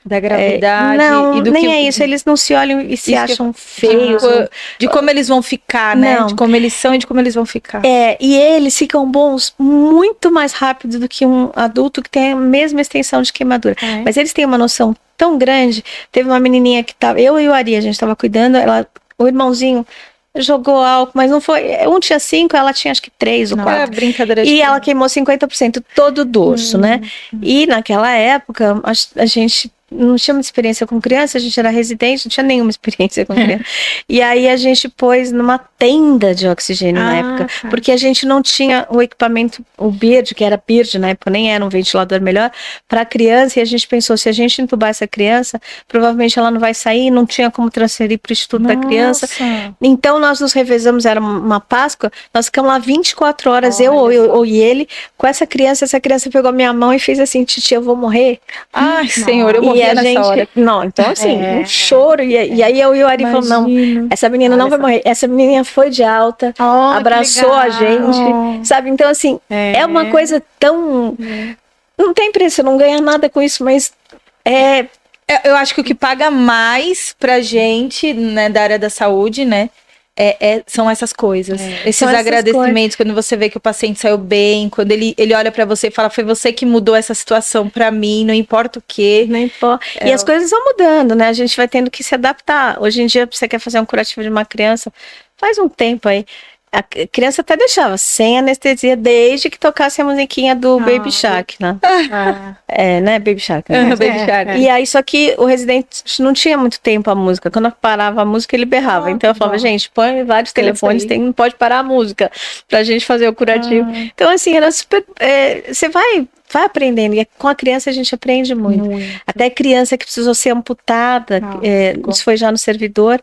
da gravidade não, e do nem que é isso, eles não se olham e se acham feios. De como eles vão ficar, né? De como eles são e de como eles vão ficar. E eles ficam bons muito mais rápido do que um adulto que tem a mesma extensão de queimadura. Mas eles têm uma noção tão grande. Teve uma menininha que eu e o Ari, a gente estava cuidando, o irmãozinho jogou álcool, mas não foi. Um tinha 5, ela tinha acho que 3 ou 4. Brincadeira. E ela queimou 50% todo o dorso, né? E naquela época, a gente não tinha muita experiência com criança, a gente era residente, não tinha nenhuma experiência com criança. E aí a gente pôs numa tenda de oxigênio na época, porque a gente não tinha o equipamento, o BIRD, que era BIRD na época, nem era um ventilador melhor, para criança, e a gente pensou, se a gente entubar essa criança, provavelmente ela não vai sair, não tinha como transferir para o Instituto da Criança. Então nós nos revezamos, era uma Páscoa, nós ficamos lá 24 horas, eu e ele, com essa criança pegou a minha mão e fez assim, titia, eu vou morrer. Ai, Senhor, eu morri nessa hora. Não, então assim, um choro, e aí eu e o Ari falamos, não, essa menina não vai morrer, essa menina foi de alta, abraçou a gente, sabe, então assim, é uma coisa tão, não tem preço, não ganha nada com isso, mas eu acho que o que paga mais pra gente, né, da área da saúde, né, são essas coisas, esses agradecimentos, quando você vê que o paciente saiu bem, quando ele olha pra você e fala, foi você que mudou essa situação pra mim, não importa o quê. Não importa. E as coisas vão mudando, né? A gente vai tendo que se adaptar. Hoje em dia, você quer fazer um curativo de uma criança, faz um tempo aí. A criança até deixava sem anestesia desde que tocasse a musiquinha do Baby Shark, né? Né? Baby Shark. Né? Baby Shark. E aí, só que o residente não tinha muito tempo a música. Quando parava a música, ele berrava. Então eu falava, gente, põe vários telefones, não pode parar a música pra gente fazer o curativo. Então, assim, era super. Você vai aprendendo. E com a criança a gente aprende muito. Até criança que precisou ser amputada, isso foi já no servidor,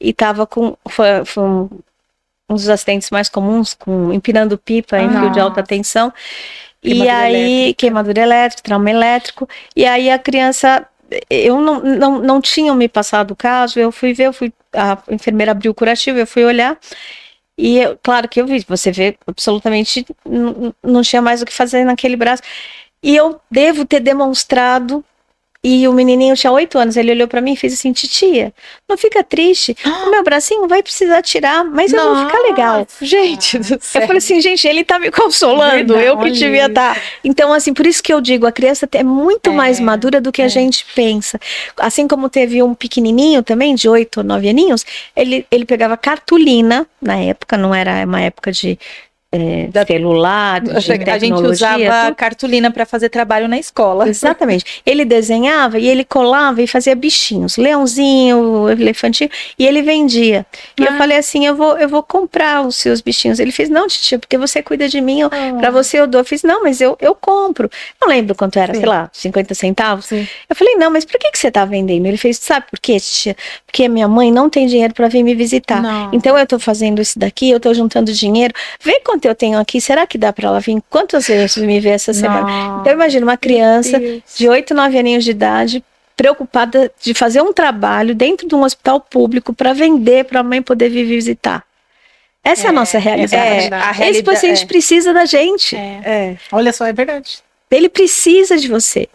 e tava com. Foi um dos acidentes mais comuns, empinando pipa em fio de alta tensão. E aí, queimadura elétrica, trauma elétrico. E aí a criança, eu não tinham me passado o caso, eu fui ver, a enfermeira abriu o curativo, eu fui olhar. E claro que eu vi, você vê, absolutamente não tinha mais o que fazer naquele braço. E eu devo ter demonstrado. E o menininho tinha 8 anos, ele olhou pra mim e fez assim, titia, não fica triste, o meu bracinho vai precisar tirar, mas eu vou ficar legal. Gente do céu. Eu falei assim, gente, ele tá me consolando, verdade, eu que devia estar. Então, assim, por isso que eu digo, a criança é muito mais madura do que a gente pensa. Assim como teve um pequenininho também, de 8 ou 9 aninhos, ele pegava cartolina, na época, não era uma época de... celular, de a gente usava cartolina para fazer trabalho na escola. Exatamente. Ele desenhava e ele colava e fazia bichinhos, leãozinho, elefantinho, e ele vendia. E eu falei assim, eu vou comprar os seus bichinhos. Ele fez, não, titia, porque você cuida de mim, para você eu dou. Eu fiz, não, mas eu compro. Não lembro quanto era, sei lá, 50 centavos. Sim. Eu falei, não, mas por que você tá vendendo? Ele fez, sabe por quê, titia? Porque minha mãe não tem dinheiro para vir me visitar. Não. Então eu tô fazendo isso daqui, eu tô juntando dinheiro. Vê quanto eu tenho aqui, será que dá para ela vir? Quantas vezes me ver essa semana? Então imagina uma criança de 8, 9 aninhos de idade, preocupada de fazer um trabalho dentro de um hospital público para vender, para a mãe poder vir visitar. Essa é a nossa realidade. Esse paciente precisa da gente. Olha só, é verdade. Ele precisa de você.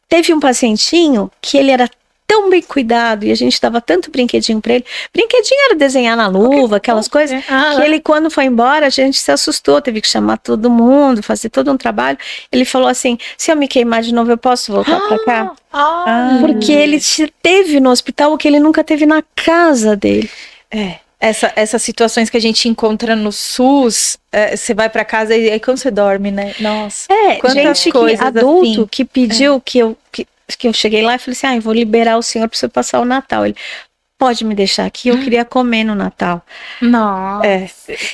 Teve um pacientinho que ele era tão bem cuidado e a gente dava tanto brinquedinho pra ele. Brinquedinho era desenhar na luva, aquelas coisas, que ele quando foi embora a gente se assustou, teve que chamar todo mundo, fazer todo um trabalho. Ele falou assim, se eu me queimar de novo eu posso voltar pra cá? Porque ele teve no hospital o que ele nunca teve na casa dele. Essas situações que a gente encontra no SUS, você vai pra casa e aí quando você dorme, né? Nossa. Gente adulto assim, que pediu que eu cheguei lá e falei assim, eu vou liberar o senhor para você passar o Natal. Ele, pode me deixar aqui, eu queria comer no Natal. Nossa.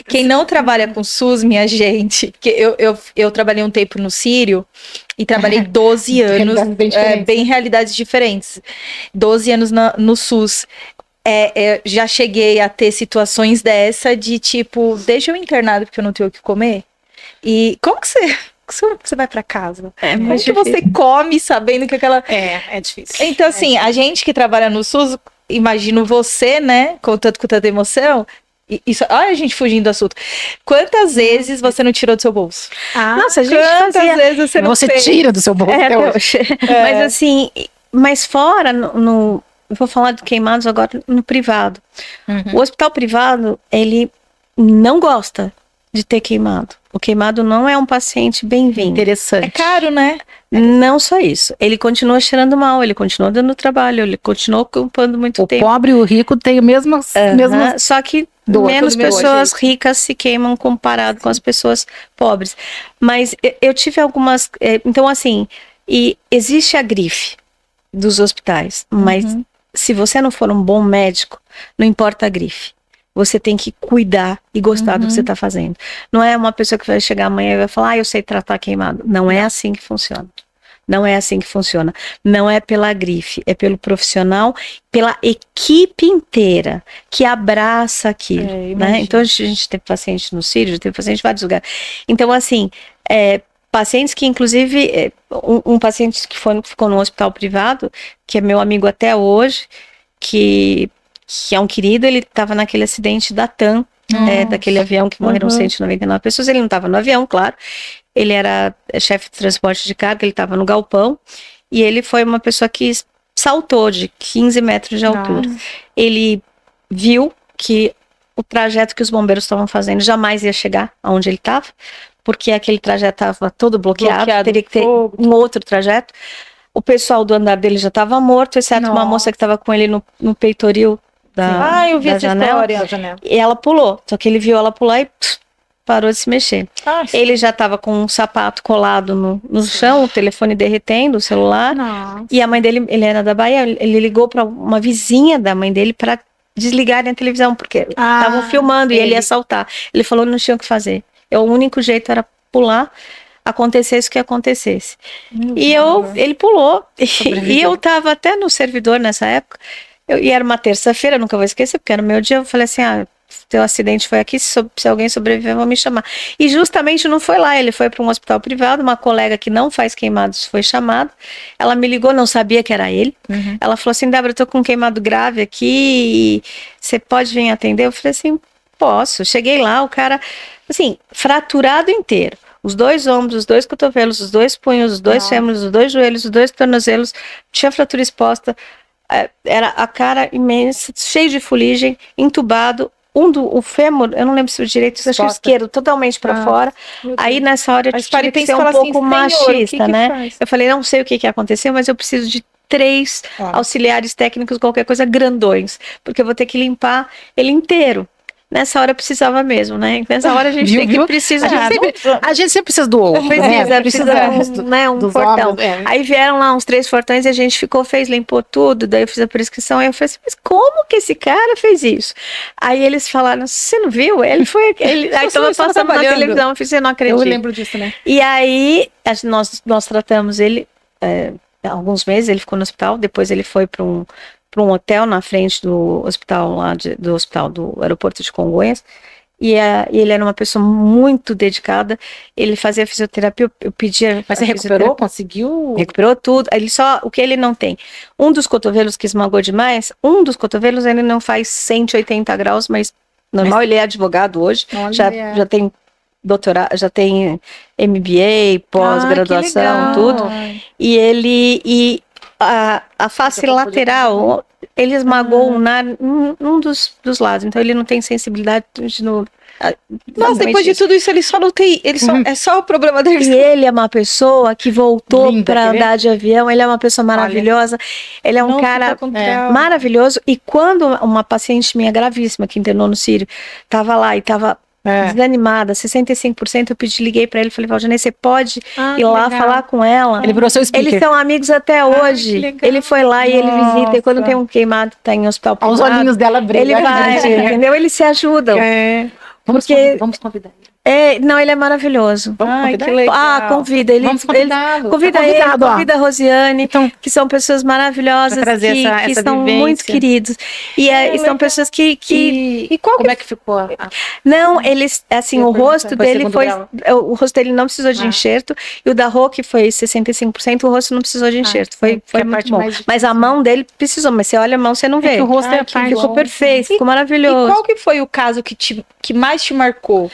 Quem não trabalha com SUS, minha gente, que eu trabalhei um tempo no Sírio e trabalhei 12 anos, bem realidades diferentes. 12 anos no SUS. Já cheguei a ter situações dessa de tipo, deixa eu internado porque eu não tenho o que comer. E como que você vai pra casa? Como que você come sabendo que aquela... É difícil. Então, assim, a gente que trabalha no SUS, imagino você, né, contando com tanta emoção, olha a gente fugindo do assunto. Quantas vezes você não tirou do seu bolso? Nossa, a gente quantas vezes você não tira do seu bolso até hoje. Mas assim, mas fora, eu vou falar de queimados agora no privado. O hospital privado, ele não gosta de ter queimado. O queimado não é um paciente bem-vindo. Interessante. É caro, né? Não só isso. Ele continua cheirando mal, ele continua dando trabalho, ele continua ocupando muito tempo. O pobre e o rico têm o mesmo... Só que menos pessoas ricas se queimam comparado com as pessoas pobres. Mas eu tive algumas... Então, assim, e existe a grife dos hospitais, mas se você não for um bom médico, não importa a grife. Você tem que cuidar e gostar do que você está fazendo. Não é uma pessoa que vai chegar amanhã e vai falar, eu sei tratar queimado. Não é assim que funciona. Não é assim que funciona. Não é pela grife, é pelo profissional, pela equipe inteira que abraça aquilo. Né? Então, a gente teve paciente no Sírio, teve paciente em vários lugares. Então, assim, pacientes que, inclusive, um paciente que ficou no hospital privado, que é meu amigo até hoje, que é um querido, ele estava naquele acidente da TAM, daquele avião que morreram 199 pessoas, ele não estava no avião, claro, ele era chefe de transporte de carga, ele estava no galpão, e ele foi uma pessoa que saltou de 15 metros de altura. Ele viu que o trajeto que os bombeiros estavam fazendo jamais ia chegar aonde ele estava, porque aquele trajeto estava todo bloqueado, teria que ter um outro trajeto. O pessoal do andar dele já estava morto, exceto uma moça que estava com ele no peitoril, Eu vi da essa janela. história. E ela pulou. Só que ele viu ela pular e parou de se mexer. Ele já estava com um sapato colado no chão, o telefone derretendo, o celular. Nossa. E a mãe dele, ele era da Bahia, ele ligou para uma vizinha da mãe dele para desligarem a televisão, porque estavam filmando e ele ia saltar. Ele falou que não tinha o que fazer. O único jeito era pular, acontecesse o que acontecesse. Ele pulou. E eu estava até no servidor nessa época. E era uma terça-feira, nunca vou esquecer, porque era o meu dia. Eu falei assim: teu acidente foi aqui, se alguém sobreviver, vão me chamar. E justamente não foi lá, ele foi para um hospital privado, uma colega que não faz queimados foi chamada, ela me ligou, não sabia que era ele, ela falou assim: Débora, eu tô com um queimado grave aqui, você pode vir atender? Eu falei assim: posso. Cheguei lá, o cara, assim, fraturado inteiro, os 2 ombros, os 2 cotovelos, os 2 punhos, os 2 fêmures, os 2 joelhos, os 2 tornozelos, tinha fratura exposta, era a cara imensa, cheio de fuligem, entubado, o fêmur, eu não lembro se o direito, acho que o esquerdo, totalmente para fora. Aí nessa hora eu tive que ser um pouco machista, né? Eu falei: não sei o que aconteceu, mas eu preciso de 3 auxiliares técnicos, qualquer coisa, grandões, porque eu vou ter que limpar ele inteiro. Nessa hora eu precisava mesmo, né? Nessa hora a gente tem que precisar. A gente sempre precisa do outro. Precisa um portão. Aí vieram lá uns 3 portões e a gente limpou tudo, daí eu fiz a prescrição, aí eu falei assim: mas como que esse cara fez isso? Aí eles falaram: você não viu? Ele foi... aí estava passando na televisão, eu fiz: você não acredita. Eu lembro disso, né? E aí nós tratamos ele alguns meses, ele ficou no hospital, depois ele foi para um hotel na frente do hospital do aeroporto de Congonhas, e ele era uma pessoa muito dedicada, ele fazia fisioterapia, eu pedia... Mas você recuperou? Conseguiu? Recuperou tudo, o que ele não tem, um dos cotovelos que esmagou demais, ele não faz 180 graus, mas normal, ele é advogado hoje, já tem doutorado, já tem MBA, pós-graduação, tudo, e a face lateral, ele esmagou um dos lados, então ele não tem sensibilidade Nossa, depois de tudo isso, ele só não tem, é só o problema dele. E ele é uma pessoa que voltou para andar de avião, ele é uma pessoa maravilhosa, ele é um cara maravilhoso, e quando uma paciente minha gravíssima, que internou no Sírio, estava lá e estava desanimada, 65%, eu liguei pra ele, falei: Valdinei, você pode ir lá falar com ela? Ele virou seu speaker. Eles são amigos até hoje. Ele foi lá e ele visita, e quando tem um queimado, tá em hospital privado, os olhinhos dela brilham. Ele vai, entendeu? Eles se ajudam. Vamos convidar ele. Não, ele é maravilhoso. Que legal. Convida ele. Convida a Rosiane, que são pessoas maravilhosas, que são muito queridos. E são pessoas que... Como é que ficou? Não, eles, assim, o rosto dele foi... O rosto dele não precisou de enxerto, e o da Rô, que foi 65%, o rosto não precisou de enxerto. Foi muito bom. Mas a mão dele precisou, mas você olha a mão, você não vê. Que o rosto ficou perfeito, ficou maravilhoso. E qual que foi o caso que mais te marcou?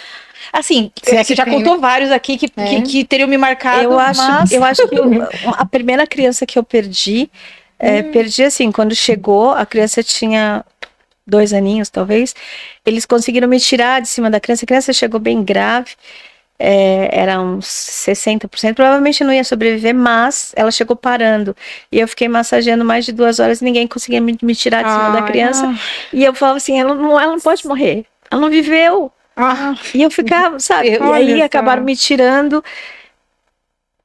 Assim, você já contou vários aqui que teriam me marcado. Eu acho que a primeira criança que eu perdi assim, quando chegou, a criança tinha 2 aninhos, talvez. Eles conseguiram me tirar de cima da criança. A criança chegou bem grave, era uns 60%. Provavelmente não ia sobreviver, mas ela chegou parando. E eu fiquei massageando mais de 2 horas e ninguém conseguia me tirar de cima da criança. E eu falava assim: ela não pode morrer. Ela não viveu. E eu ficava, sabe? E aí acabaram me tirando.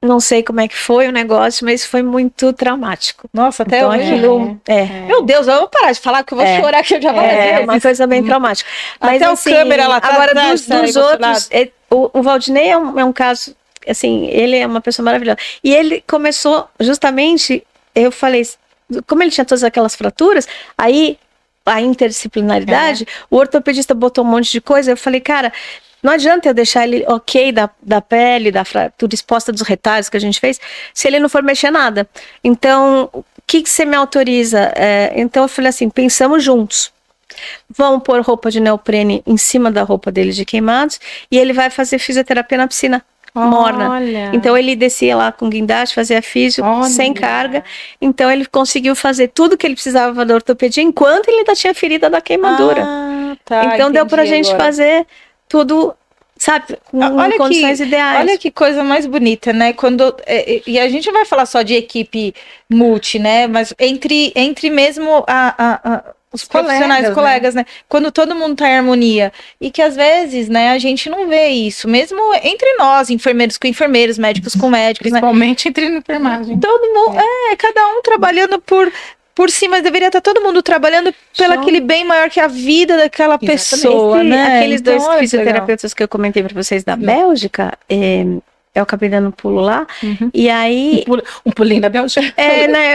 Não sei como é que foi o negócio, mas foi muito traumático. Nossa, até então, hoje. Meu Deus, eu vou parar de falar que eu vou chorar que eu já vou É uma coisa bem traumática. Mas até assim, o câmera lá agora dos outros, o Valdinei é um caso, assim, ele é uma pessoa maravilhosa. E ele começou justamente, eu falei, como ele tinha todas aquelas fraturas, aí a interdisciplinaridade, o ortopedista botou um monte de coisa, eu falei: cara, não adianta eu deixar ele da pele, da fratura exposta dos retalhos que a gente fez, se ele não for mexer nada. Então, o que você me autoriza? Então eu falei assim: pensamos juntos. Vamos pôr roupa de neoprene em cima da roupa dele de queimados, e ele vai fazer fisioterapia na piscina morna. Então ele descia lá com guindaste, fazia físio sem carga. Então ele conseguiu fazer tudo que ele precisava da ortopedia enquanto ele ainda tinha ferida da queimadura. Então deu pra gente fazer tudo, sabe, com condições ideais. Olha que coisa mais bonita, né? E a gente vai falar só de equipe multi, né? Mas entre mesmo os profissionais, os colegas, né? Quando todo mundo tá em harmonia. E que às vezes, né, a gente não vê isso. Mesmo entre nós, enfermeiros com enfermeiros, médicos com médicos, principalmente entre enfermagem. Todo mundo, cada um trabalhando por si, mas deveria estar todo mundo trabalhando pelo aquele bem maior que a vida daquela pessoa, né? Aqueles dois fisioterapeutas que eu comentei para vocês da Bélgica, eu acabei dando um pulo lá, e aí... Um pulinho da Bélgica.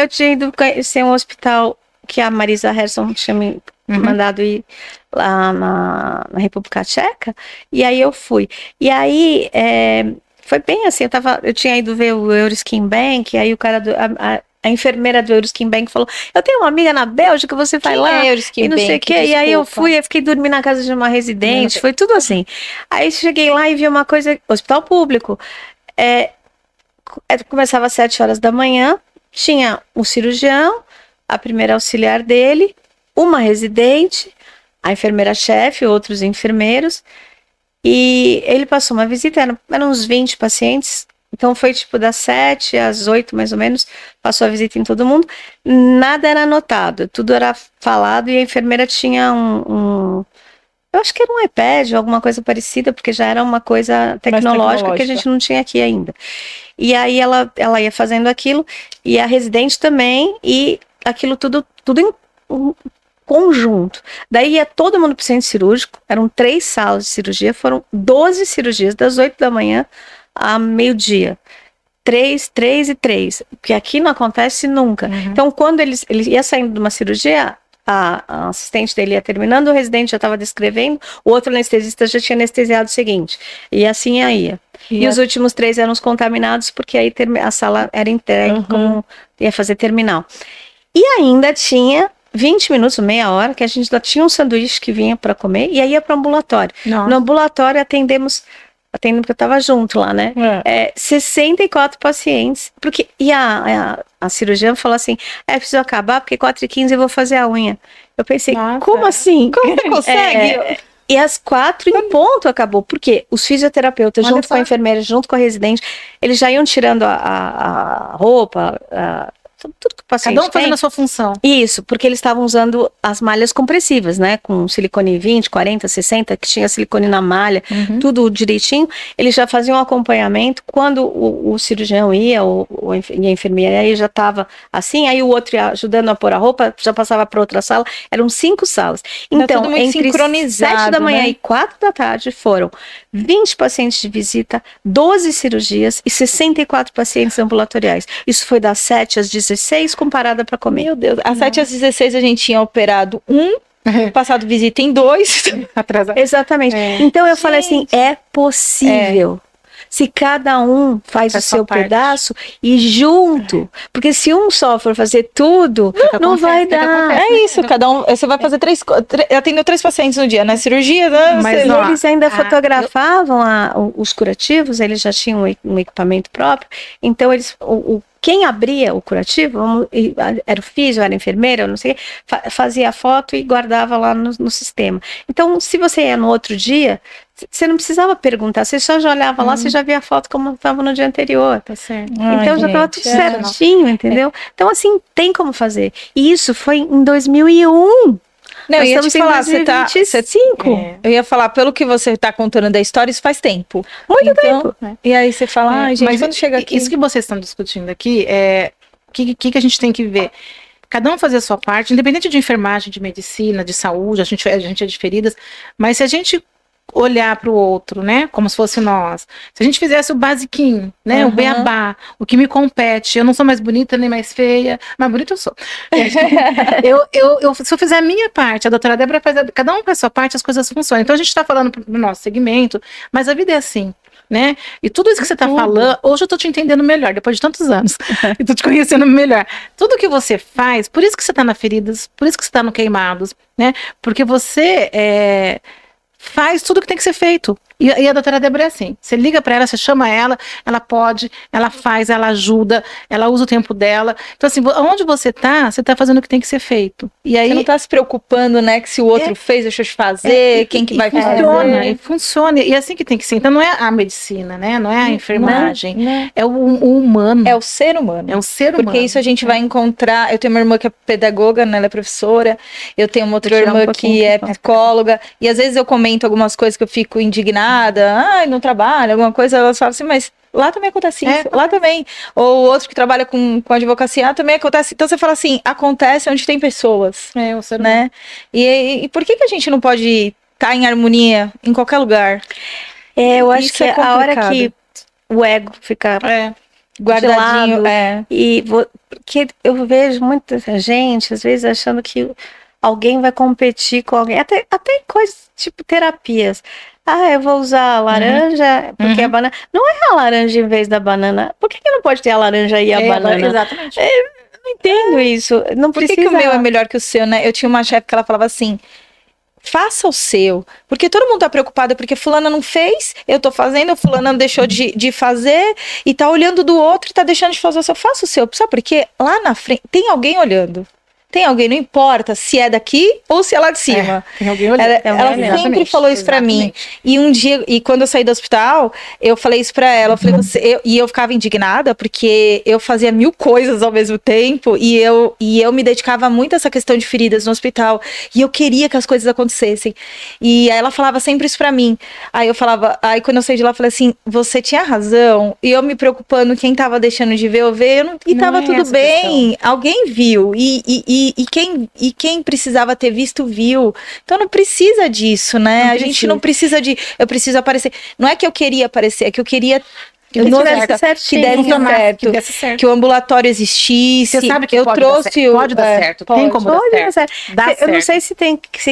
Eu tinha ido conhecer um hospital que a Marisa Herson tinha me mandado ir lá na República Tcheca, e aí eu fui. E aí, foi bem assim, eu tinha ido ver o Euroskin Bank, e aí o cara a enfermeira do Euroskin Bank falou, eu tenho uma amiga na Bélgica, você vai lá, e não sei o quê. E aí eu fui, eu fiquei dormindo na casa de uma residente, foi tudo assim. Aí cheguei lá e vi uma coisa, hospital público, começava às 7 horas da manhã, tinha um cirurgião, a primeira auxiliar dele, uma residente, a enfermeira-chefe, outros enfermeiros, e ele passou uma visita, eram uns 20 pacientes. Então foi tipo das 7 às 8 mais ou menos, passou a visita em todo mundo, nada era anotado, tudo era falado e a enfermeira tinha eu acho que era um iPad, alguma coisa parecida, porque já era uma coisa tecnológica que a gente não tinha aqui ainda. E aí ela ia fazendo aquilo, e a residente também, e aquilo tudo em conjunto. Daí ia todo mundo para o centro cirúrgico, eram 3 salas de cirurgia, foram 12 cirurgias, das 8 da manhã a meio-dia. 3 e 3, porque aqui não acontece nunca. Então, quando ele ia saindo de uma cirurgia, a assistente dele ia terminando, o residente já estava descrevendo, o outro anestesista já tinha anestesiado o seguinte, e assim ia. E os últimos 3 eram os contaminados, porque aí a sala era entregue, como ia fazer terminal. E ainda tinha 20 minutos, meia hora, que a gente ainda tinha um sanduíche que vinha para comer, e aí ia para o ambulatório. Nossa. No ambulatório atendemos porque eu estava junto lá, né? 64 pacientes, porque, e a cirurgiã falou assim, preciso acabar, porque 4h15 eu vou fazer a unha. Eu pensei, como assim? Como você consegue? E às 4 em ponto acabou, porque os fisioterapeutas, junto com a enfermeira, junto com a residente, eles já iam tirando a roupa, tudo que o paciente Cada um fazendo a sua função. Isso, porque eles estavam usando as malhas compressivas, né? Com silicone 20, 40, 60, que tinha silicone na malha, tudo direitinho. Eles já faziam um acompanhamento. Quando o cirurgião ia, e a enfermeira aí já estava assim, aí o outro ia ajudando a pôr a roupa, já passava para outra sala. Eram 5 salas. Então, entre 7 da manhã e 4 da tarde foram 20 pacientes de visita, 12 cirurgias e 64 pacientes ambulatoriais. Isso foi das 7 às 16 comparada para comer. Meu Deus, às 7 às 16 a gente tinha operado passado visita em 2. Atrasado. Exatamente. Então eu falei assim, é possível. Se cada um faz o seu pedaço e junto, porque se um só for fazer tudo, não vai dar. É isso, cada um, você vai fazer 3, atendeu 3 pacientes no dia, na cirurgia, né? Mas eles ainda fotografavam os curativos, eles já tinham um equipamento próprio, então eles, quem abria o curativo, era o físio, era a enfermeira, eu não sei, fazia a foto e guardava lá no sistema. Então, se você ia no outro dia, você não precisava perguntar, você só já olhava lá, você já via a foto como estava no dia anterior. Tá certo. Então já estava tudo certinho, entendeu? Então, assim, tem como fazer. E isso foi em 2001. Não, eu ia te falar, você tá... 2025. Eu ia falar, pelo que você tá contando da história, isso faz tempo. Muito tempo. E aí você fala, ai, gente, mas quando chega aqui... Isso que vocês estão discutindo aqui, o que a gente tem que ver? Cada um fazer a sua parte, independente de enfermagem, de medicina, de saúde, a gente é de feridas, mas se a gente olhar para o outro, né, como se fosse nós, se a gente fizesse o basiquinho, né, o beabá, o que me compete, eu não sou mais bonita nem mais feia, mais bonita eu sou. Se eu fizer a minha parte, a doutora Débora faz, cada um faz a sua parte, as coisas funcionam. Então a gente está falando no nosso segmento, mas a vida é assim, né? E tudo isso que você está falando, hoje eu tô te entendendo melhor, depois de tantos anos, e tô te conhecendo melhor. Tudo que você faz, por isso que você está na Feridas, por isso que você está no Queimados, né? Porque você faz tudo que tem que ser feito. E a doutora Débora é assim, você liga para ela, você chama ela pode, ela faz, ela ajuda, ela usa o tempo dela. Então assim, onde você tá fazendo o que tem que ser feito. E aí Você não tá se preocupando, né, que se o outro fez, deixa eu te fazer, quem que vai funciona, fazer. e funciona, e é assim que tem que ser. Então não é a medicina, né? Não é a enfermagem, Não. é o humano. É o ser humano. É o ser humano. Porque isso a gente vai encontrar. Eu tenho uma irmã que é pedagoga, né? Ela é professora. Eu tenho uma outra irmã que é psicóloga. E às vezes eu comento algumas coisas que eu fico indignada. Ai, não trabalho, alguma coisa. Elas falam assim, mas lá também acontece isso. Lá também. Ou outro que trabalha com advocacia, também acontece. Então você fala assim, acontece onde tem pessoas. É, o ser humano. Né? E por que a gente não pode estar em harmonia em qualquer lugar? Eu acho que a hora que o ego fica guardadinho, porque eu vejo muita gente às vezes achando que alguém vai competir com alguém, até coisas tipo terapias. Eu vou usar a laranja porque a banana não é a laranja em vez da banana. Por que não pode ter a laranja e a banana? Exatamente. Não entendo isso. Não precisa. Por que o meu é melhor que o seu, né? Eu tinha uma chefe que ela falava assim: faça o seu, porque todo mundo tá preocupado porque fulana não fez, eu tô fazendo, fulana não deixou de fazer e tá olhando do outro e tá deixando de fazer o seu. Faça o seu, sabe por quê? Lá na frente tem alguém olhando. Tem alguém, não importa se é daqui ou se é lá de cima. Tem alguém olhando. Ela sempre falou isso pra mim. E um dia, e quando eu saí do hospital, eu falei isso pra ela. Eu falei, e eu ficava indignada porque eu fazia 1000 coisas ao mesmo tempo e eu me dedicava muito a essa questão de feridas no hospital. E eu queria que as coisas acontecessem. E aí ela falava sempre isso pra mim. Aí quando eu saí de lá, eu falei assim, você tinha razão. E eu me preocupando, quem tava deixando de ver, eu ver, e tava tudo bem. Questão. Alguém viu. E quem precisava ter visto, viu. Então não precisa disso, né? A gente não precisa eu preciso aparecer. Não é que eu queria aparecer, é que eu queria que desse certo. Que o ambulatório existisse. Você sabe que eu trouxe pode dar certo. Tem como dar certo. Eu não sei se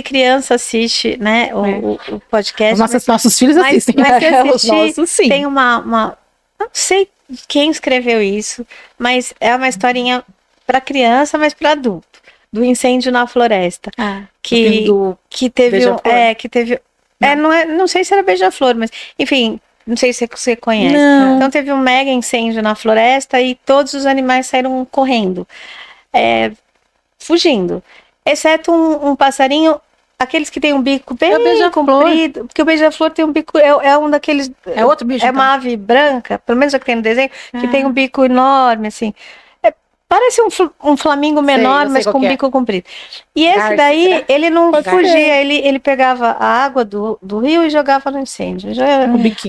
criança assiste, né, o podcast. Nossos filhos assistem. Mas se assistir, tem uma não sei quem escreveu isso, mas é uma historinha para criança, mas para adulto, do incêndio na floresta, que teve não sei se era beija-flor, mas enfim, não sei se você conhece. Não. Então teve um mega incêndio na floresta e todos os animais saíram correndo, fugindo, exceto um passarinho. Aqueles que tem um bico bem comprido, porque o beija-flor tem um bico, é um daqueles. É outro bicho. É uma ave branca, pelo menos eu que tem no desenho, que tem um bico enorme, assim. Parece um flamingo menor, mas com bico comprido. E esse daí, ele não fugia, ele pegava a água do rio e jogava no incêndio.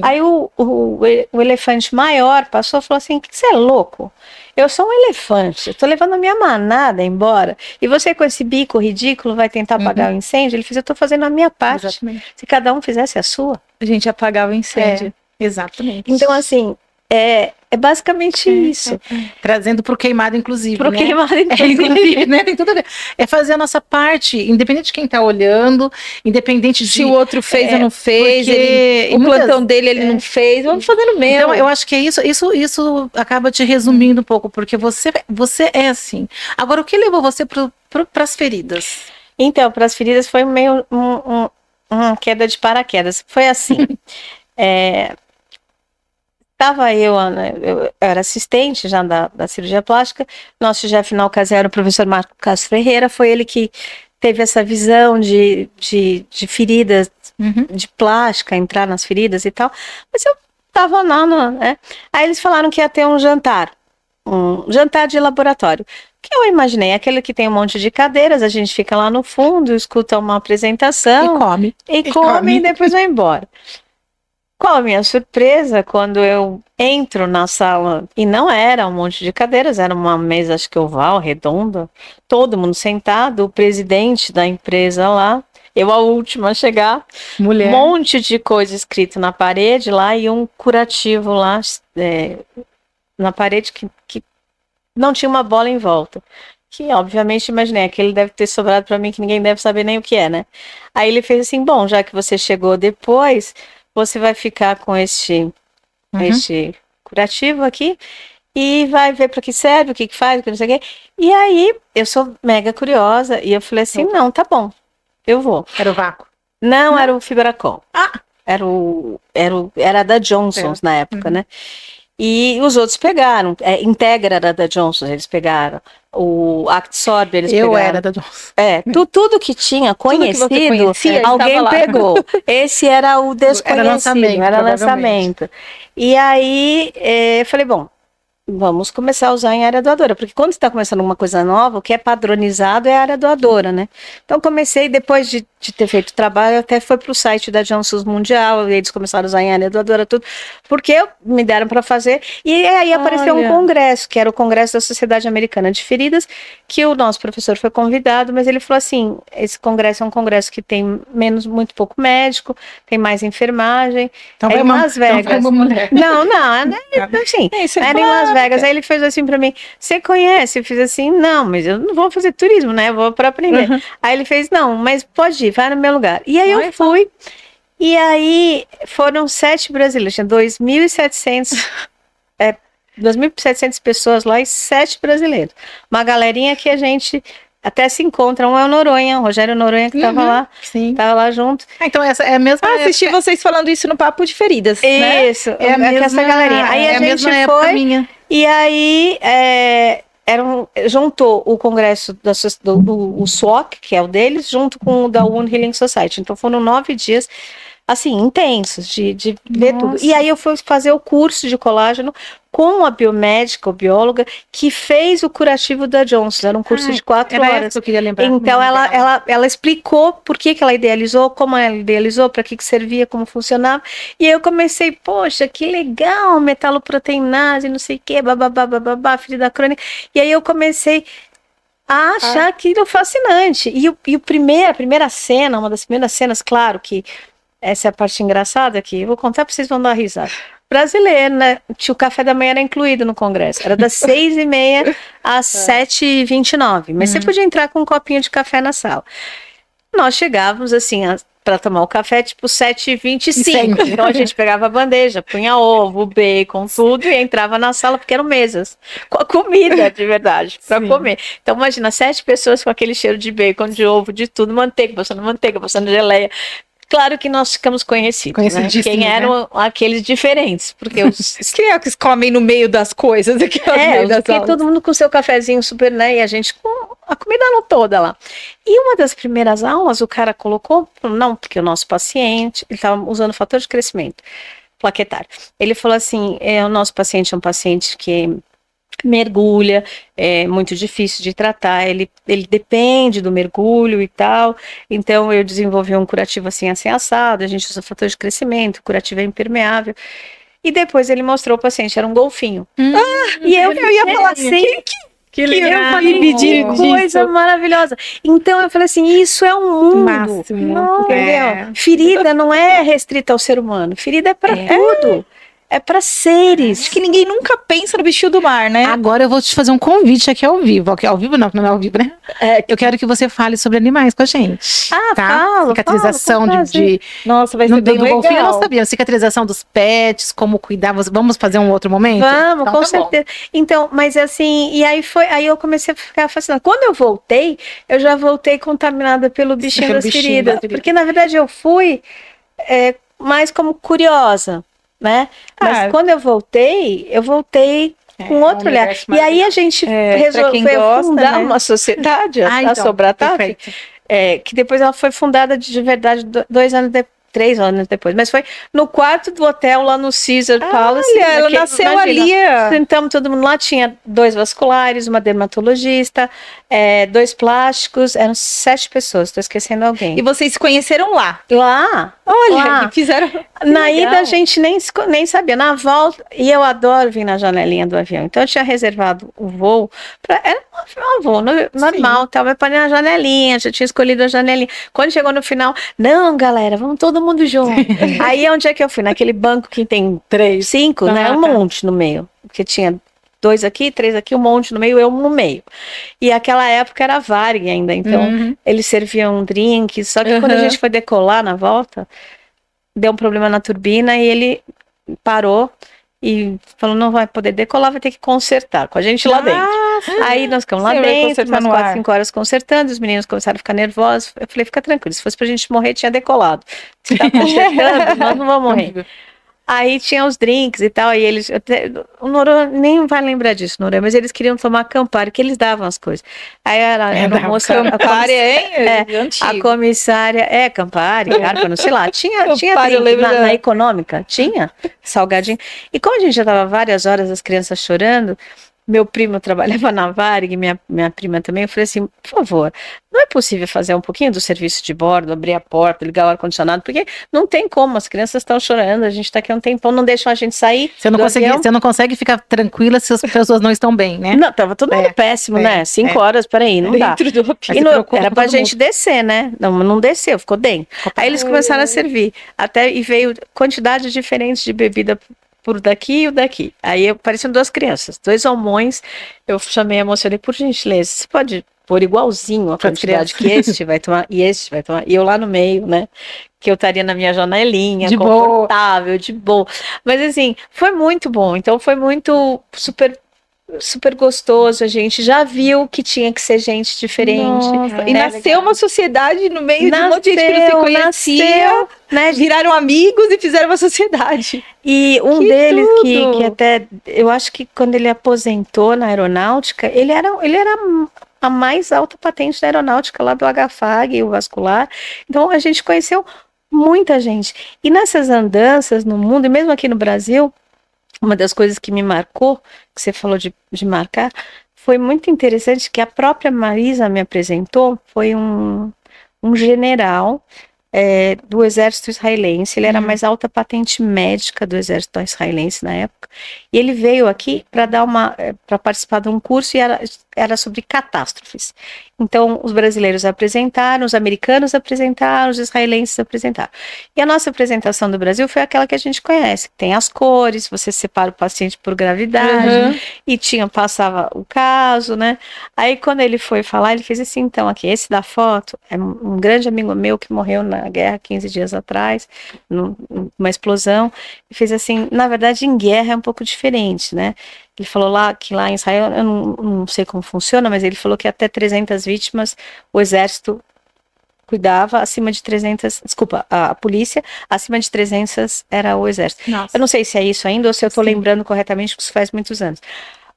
Aí o elefante maior passou e falou assim: que você é louco? Eu sou um elefante, eu tô levando a minha manada embora. E você com esse bico ridículo vai tentar apagar o incêndio? Ele fez, eu tô fazendo a minha parte. Exatamente. Se cada um fizesse a sua, a gente apagava o incêndio. Exatamente. Então, assim, é basicamente isso. Trazendo pro queimado, inclusive. Pro queimado, inclusive. Né? Tem tudo a ver. É fazer a nossa parte, independente de quem tá olhando, independente de. Se o outro fez ou não fez, o plantão dele ele não fez, vamos fazendo mesmo. Então, eu acho que é isso acaba te resumindo um pouco, porque você é assim. Agora, o que levou você pras feridas? Então, pras feridas foi meio uma queda de paraquedas. Foi assim. Eu era assistente já da cirurgia plástica, nosso chefe final caso era o professor Marco Castro Ferreira, foi ele que teve essa visão de feridas, de plástica, entrar nas feridas e tal, mas eu tava lá, né? Aí eles falaram que ia ter um jantar de laboratório, que eu imaginei, aquele que tem um monte de cadeiras, a gente fica lá no fundo, escuta uma apresentação, e come e depois vai embora. Qual a minha surpresa quando eu entro na sala, e não era um monte de cadeiras, era uma mesa, acho que oval, redonda, todo mundo sentado, o presidente da empresa lá, eu a última a chegar, mulher, um monte de coisa escrita na parede lá e um curativo lá na parede que não tinha uma bola em volta. Que obviamente imaginei, aquele deve ter sobrado para mim que ninguém deve saber nem o que é, né? Aí ele fez assim, bom, já que você chegou depois, você vai ficar com este curativo aqui e vai ver para que serve, o que faz, o que não sei o quê. E aí, eu sou mega curiosa e eu falei assim, não, tá bom, eu vou. Era o vácuo? Não, era o Fibracol. era da Johnson's na época, né? E os outros pegaram. Integra era da Johnson's, eles pegaram. O Actsorb, eles pegaram. Eu era da Johnson. Tudo que tinha conhecido, que você conhecia, alguém estava lá. pegou. Esse era o desconhecido, era lançamento. E aí, eu falei, bom, vamos começar a usar em área doadora, porque quando você está começando uma coisa nova, o que é padronizado é a área doadora, né? Então comecei, depois de ter feito o trabalho, até foi para o site da Johnson's Mundial, e eles começaram a usar em área doadora, tudo, porque me deram para fazer, e aí apareceu um congresso, que era o Congresso da Sociedade Americana de Feridas, que o nosso professor foi convidado, mas ele falou assim, esse congresso é um congresso que tem muito pouco médico, tem mais enfermagem, Então em Las Vegas. Então vai uma mulher. Não, assim, era em Las Vegas. Aí ele fez assim pra mim, você conhece? Eu fiz assim, não, mas eu não vou fazer turismo, né? Eu vou pra aprender. Aí ele fez, não, mas pode ir, vai no meu lugar. E aí eu fui, e aí foram 7 brasileiros, tinha 2.700 pessoas lá e 7 brasileiros. Uma galerinha que a gente até se encontra, um é o Noronha, o Rogério Noronha, que estava lá, estava lá junto. Então essa é a mesma assisti vocês falando isso no Papo de Feridas, né? Isso, essa galerinha. Aí a gente foi, minha. E aí juntou o congresso o SWOC, que é o deles, junto com o da Wound Healing Society. Então foram 9 dias, assim, intensos, de ver tudo. E aí eu fui fazer o curso de colágeno com a biomédica, ou bióloga, que fez o curativo da Johnson's. Era um curso de 4 horas. Que eu queria lembrar. Então ela explicou por que ela idealizou, como ela idealizou, para que servia, como funcionava. E aí eu comecei, poxa, que legal, metaloproteinase, não sei o quê, babá, ferida crônica. E aí eu comecei a achar aquilo fascinante. E a primeira cena, uma das primeiras cenas, claro que essa é a parte engraçada aqui, eu vou contar para vocês, vão dar risada. Brasileiro, né? O café da manhã era incluído no congresso. Era das 6h30 às 7h29. Mas você podia entrar com um copinho de café na sala. Nós chegávamos, assim, para tomar o café, tipo 7h25. Então a gente pegava a bandeja, punha ovo, bacon, tudo, e entrava na sala, porque eram mesas com a comida de verdade, para comer. Então imagina, 7 pessoas com aquele cheiro de bacon, de ovo, de tudo, manteiga, passando geleia. Claro que nós ficamos conhecidos, né? Quem eram aqueles diferentes, porque os que comem no meio das coisas, porque todo mundo com seu cafezinho super, né? E a gente com a comida não toda lá. E uma das primeiras aulas, o cara colocou, não, porque o nosso paciente, ele estava usando fator de crescimento plaquetário. Ele falou assim, o nosso paciente é um paciente que mergulha, é muito difícil de tratar, ele depende do mergulho e tal, então eu desenvolvi um curativo assim assado, a gente usa fator de crescimento, o curativo é impermeável, e depois ele mostrou o paciente, era um golfinho. E eu ia falar assim, que legal, que coisa maravilhosa. Então eu falei assim, isso é um mundo, máximo, entendeu? Ferida não é restrita ao ser humano, ferida é para tudo. É para seres. Acho que ninguém nunca pensa no bichinho do mar, né? Agora eu vou te fazer um convite aqui ao vivo. Aqui ao vivo não é ao vivo, né? Eu quero que você fale sobre animais com a gente. Falo. Cicatrização Nossa, vai ser bem legal. Golfinho, eu não sabia. Cicatrização dos pets, como cuidar. Vamos fazer um outro momento? Vamos, então, com certeza. Então, mas assim, aí eu comecei a ficar fascinada. Quando eu voltei, eu já voltei contaminada pelo bichinho das feridas. Porque, na verdade, eu fui mais como curiosa. Né? Mas quando eu voltei com outro olhar. E aí a gente resolveu fundar uma sociedade, a Sobrataf, que depois ela foi fundada de verdade 3 anos depois, mas foi no quarto do hotel lá no Caesar Palace. Olha, ela nasceu ali. Sentamos todo mundo lá, tinha 2 vasculares, uma dermatologista, 2 plásticos, eram 7 pessoas, estou esquecendo alguém. E vocês se conheceram lá? Lá. Olha, que fizeram. Na ida a gente nem sabia, na volta, e eu adoro vir na janelinha do avião, então eu tinha reservado o voo, era um voo normal, mas para na janelinha, já tinha escolhido a janelinha. Quando chegou no final, não, galera, vamos todo mundo junto. Aí onde é que eu fui? Naquele banco que tem 5, né? Um monte no meio, porque tinha 2 aqui, 3 aqui, um monte no meio, eu no meio. E aquela época era Varig ainda, então eles serviam drinks, só que quando a gente foi decolar na volta, deu um problema na turbina e ele parou e falou, não vai poder decolar, vai ter que consertar com a gente lá dentro. Aí nós ficamos lá Você vai dentro, consertar umas no 4, ar. 5 horas consertando, os meninos começaram a ficar nervosos. Eu falei, fica tranquilo, se fosse pra gente morrer, tinha decolado. Se tá consertando, nós não vamos morrer. Aí tinha os drinks e tal, e eles, o Noronha nem vai lembrar disso, Noronha, mas eles queriam tomar Campari, que eles davam as coisas. Aí era uma moça, Campari, hein? a comissária, Campari, Carpa, não sei lá, tinha Campari, eu drink lembro na econômica, tinha salgadinho. E como a gente já tava várias horas, as crianças chorando, meu primo trabalhava na Varig, minha prima também, eu falei assim, por favor, não é possível fazer um pouquinho do serviço de bordo, abrir a porta, ligar o ar-condicionado, porque não tem como, as crianças estão chorando, a gente está aqui há um tempão, não deixam a gente sair. Você não consegue ficar tranquila se as pessoas não estão bem, né? Não, tava todo mundo péssimo, né? 5 horas, peraí, não dá. Era pra gente descer, né? Não desceu, ficou dentro. Aí eles começaram a servir, e veio quantidades diferentes de bebida por daqui e o daqui. Aí apareceram 2 crianças, 2 homões. Eu chamei a moça e falei, por gentileza, você pode pôr igualzinho a quantidade que este vai tomar e este vai tomar. E eu lá no meio, né? Que eu estaria na minha janelinha, de confortável, de boa. Mas assim, foi muito bom. Então foi muito super gostoso, a gente já viu que tinha que ser gente diferente. Nossa, e nasceu uma sociedade no meio de um monte de gente que não se conhecia, né? Viraram amigos e fizeram uma sociedade. E um deles que até, eu acho que quando ele aposentou na aeronáutica, ele era a mais alta patente da aeronáutica lá do HFAG, o vascular. Então a gente conheceu muita gente. E nessas andanças no mundo, e mesmo aqui no Brasil, uma das coisas que me marcou, que você falou de marcar, foi muito interessante que a própria Marisa me apresentou, foi um general do exército israelense, ele era a mais alta patente médica do exército israelense na época, e ele veio aqui para participar de um curso e era sobre catástrofes. Então, os brasileiros apresentaram, os americanos apresentaram, os israelenses apresentaram. E a nossa apresentação do Brasil foi aquela que a gente conhece, que tem as cores, você separa o paciente por gravidade, e passava o caso, né? Aí, quando ele foi falar, ele fez assim, então, aqui, esse da foto é um grande amigo meu que morreu na guerra 15 dias atrás, numa explosão, e fez assim, na verdade, em guerra é um pouco diferente, né? Ele falou que lá em Israel, eu não sei como funciona, mas ele falou que até 300 vítimas o exército cuidava, acima de 300, desculpa, a polícia, acima de 300 era o exército. Nossa. Eu não sei se é isso ainda ou se eu estou lembrando corretamente, porque isso faz muitos anos.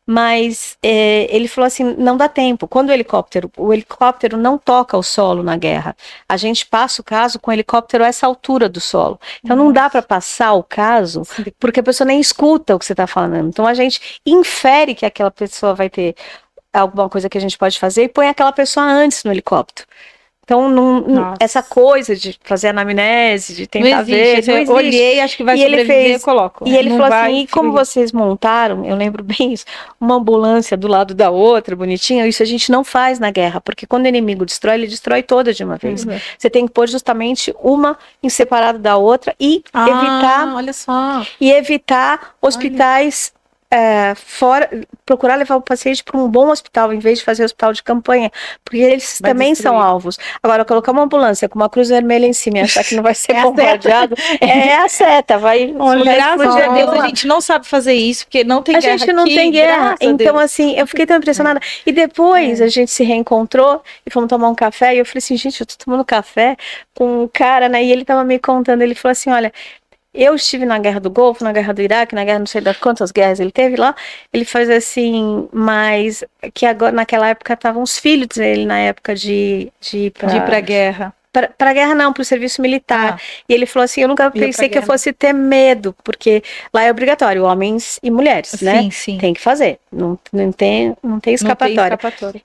Mas ele falou assim, não dá tempo. Quando o helicóptero não toca o solo na guerra. A gente passa o caso com o helicóptero a essa altura do solo. Então não dá para passar o caso, porque a pessoa nem escuta o que você está falando. Então a gente infere que aquela pessoa vai ter alguma coisa que a gente pode fazer e põe aquela pessoa antes no helicóptero. Então, essa coisa de fazer anamnese, de tentar ver, não existe. Eu olhei, acho que vai sobreviver, eu coloco. E ele falou assim, e como vocês montaram, eu lembro bem isso, uma ambulância do lado da outra, bonitinha, isso a gente não faz na guerra, porque quando o inimigo destrói, ele destrói todas de uma vez. Você tem que pôr justamente uma em separado da outra e evitar hospitais fora, procurar levar o paciente para um bom hospital, em vez de fazer hospital de campanha, porque eles também são alvos. Agora, colocar uma ambulância com uma cruz vermelha em cima e achar que não vai ser bombardeado, a seta, vai... Graças a Deus, a gente não sabe fazer isso, porque não tem guerra. A gente não tem guerra, então assim, eu fiquei tão impressionada. E depois a gente se reencontrou e fomos tomar um café, e eu falei assim, gente, eu tô tomando café com um cara, né, e ele tava me contando, ele falou assim, olha, eu estive na Guerra do Golfo, na Guerra do Iraque, na guerra não sei das quantas guerras ele teve lá. Ele faz assim, mas que agora naquela época estavam os filhos dele na época de ir para guerra. Para guerra não, para o serviço militar. E ele falou assim, eu nunca pensei que eu fosse ter medo, porque lá é obrigatório, homens e mulheres, né? Sim. Tem que fazer, não tem escapatória.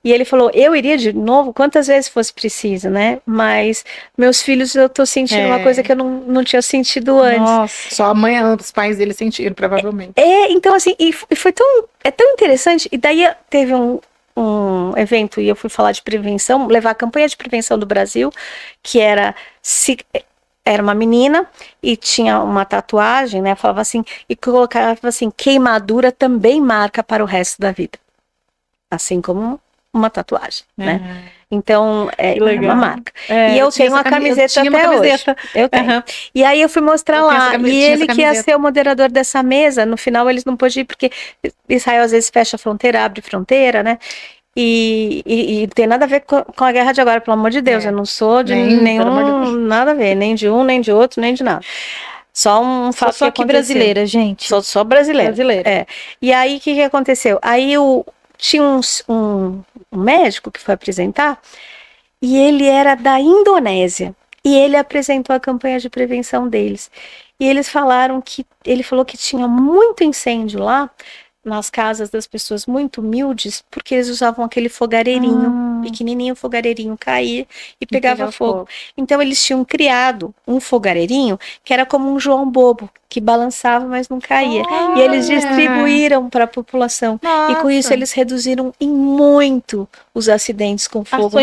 E ele falou, eu iria de novo quantas vezes fosse preciso, né? Mas meus filhos, eu tô sentindo uma coisa que eu não tinha sentido antes. Nossa. Só a mãe, os pais dele sentiram, provavelmente. Então assim, e foi tão interessante, e daí teve um evento, e eu fui falar de prevenção, levar a campanha de prevenção do Brasil, que era uma menina e tinha uma tatuagem, né, falava assim, e colocava assim, queimadura também marca para o resto da vida, assim como uma tatuagem, né? Então, é Que legal. uma marca. É, e eu tinha tenho uma essa camiseta eu tinha uma até camiseta. hoje. Eu tenho. Aham. E aí eu fui mostrar Eu tinha lá. essa E tinha essa ele que ia camiseta. ser o moderador dessa mesa. No final eles não podiam ir, porque Israel às vezes fecha a fronteira, abre fronteira, né? E tem nada a ver com a guerra de agora, pelo amor de Deus. Eu não sou de Pelo amor de Deus. nada a ver, nem de um, nem de outro, nem de nada. Só um fato Só que aqui aconteceu. brasileira, gente. Sou brasileira. Brasileira. É. E aí, o que aconteceu? Aí tinha um médico que foi apresentar e ele era da Indonésia. E ele apresentou a campanha de prevenção deles. E eles falaram ele falou que tinha muito incêndio lá, nas casas das pessoas muito humildes, porque eles usavam aquele fogareirinho, pequenininho fogareirinho, caía e pegava fogo. Então eles tinham criado um fogareirinho que era como um João Bobo, que balançava, mas não caía. E eles distribuíram para a população. Nossa. E com isso eles reduziram em muito os acidentes com fogo.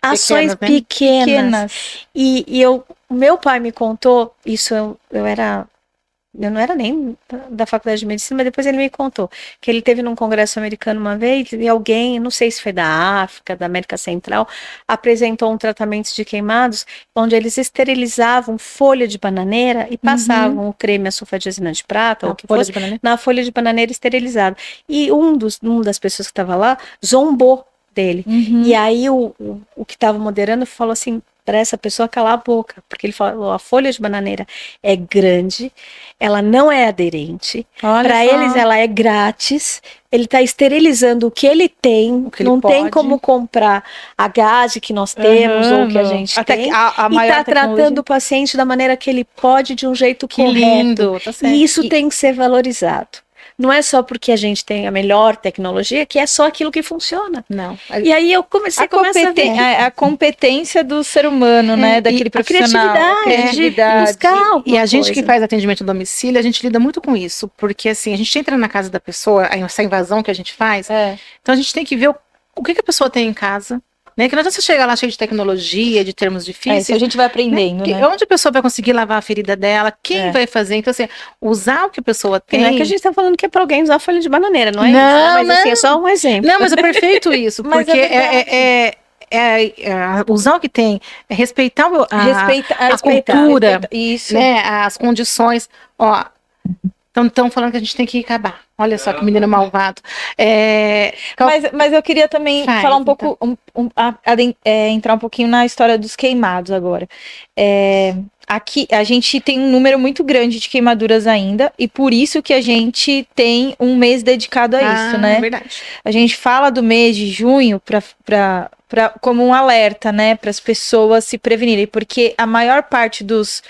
Ações pequenas. E o meu pai me contou, isso eu não era nem da faculdade de medicina, mas depois ele me contou que ele teve num congresso americano uma vez e alguém, não sei se foi da África, da América Central, apresentou um tratamento de queimados onde eles esterilizavam folha de bananeira e passavam o creme a sulfadiazina de prata ou o que fosse na folha de bananeira esterilizada. E uma das pessoas que estava lá zombou dele. E aí o que estava moderando falou assim para essa pessoa calar a boca, porque ele falou, a folha de bananeira é grande, ela não é aderente, para eles ela é grátis, ele está esterilizando o que ele tem, não tem como comprar a gase que nós temos ou que a gente tem, e está tratando o paciente da maneira que ele pode, de um jeito correto. Lindo, tá certo. E isso tem que ser valorizado. Não é só porque a gente tem a melhor tecnologia que é só aquilo que funciona. Não. E aí eu comecei a ver. A competência do ser humano, né? Daquele profissional. A criatividade. E a gente que faz atendimento a domicílio, a gente lida muito com isso. Porque assim, a gente entra na casa da pessoa, essa invasão que a gente faz, então a gente tem que ver o que a pessoa tem em casa. Né? Que não adianta você chegar lá cheio de tecnologia, de termos difíceis. Isso a gente vai aprendendo, né? Onde a pessoa vai conseguir lavar a ferida dela, quem vai fazer. Então, assim, usar o que a pessoa tem. Não é que a gente está falando que é para alguém usar folha de bananeira, não é isso? Mas assim, é só um exemplo. Não, mas é perfeito isso, porque usar o que tem, respeitar a cultura, isso. Né, as condições. Ó, estão falando que a gente tem que acabar. Olha só que menino malvado. Mas eu queria também falar um pouco, entrar um pouquinho na história dos queimados agora. Aqui a gente tem um número muito grande de queimaduras ainda, e por isso que a gente tem um mês dedicado a isso, né? É verdade. A gente fala do mês de junho como um alerta, né, para as pessoas se prevenirem, porque a maior parte das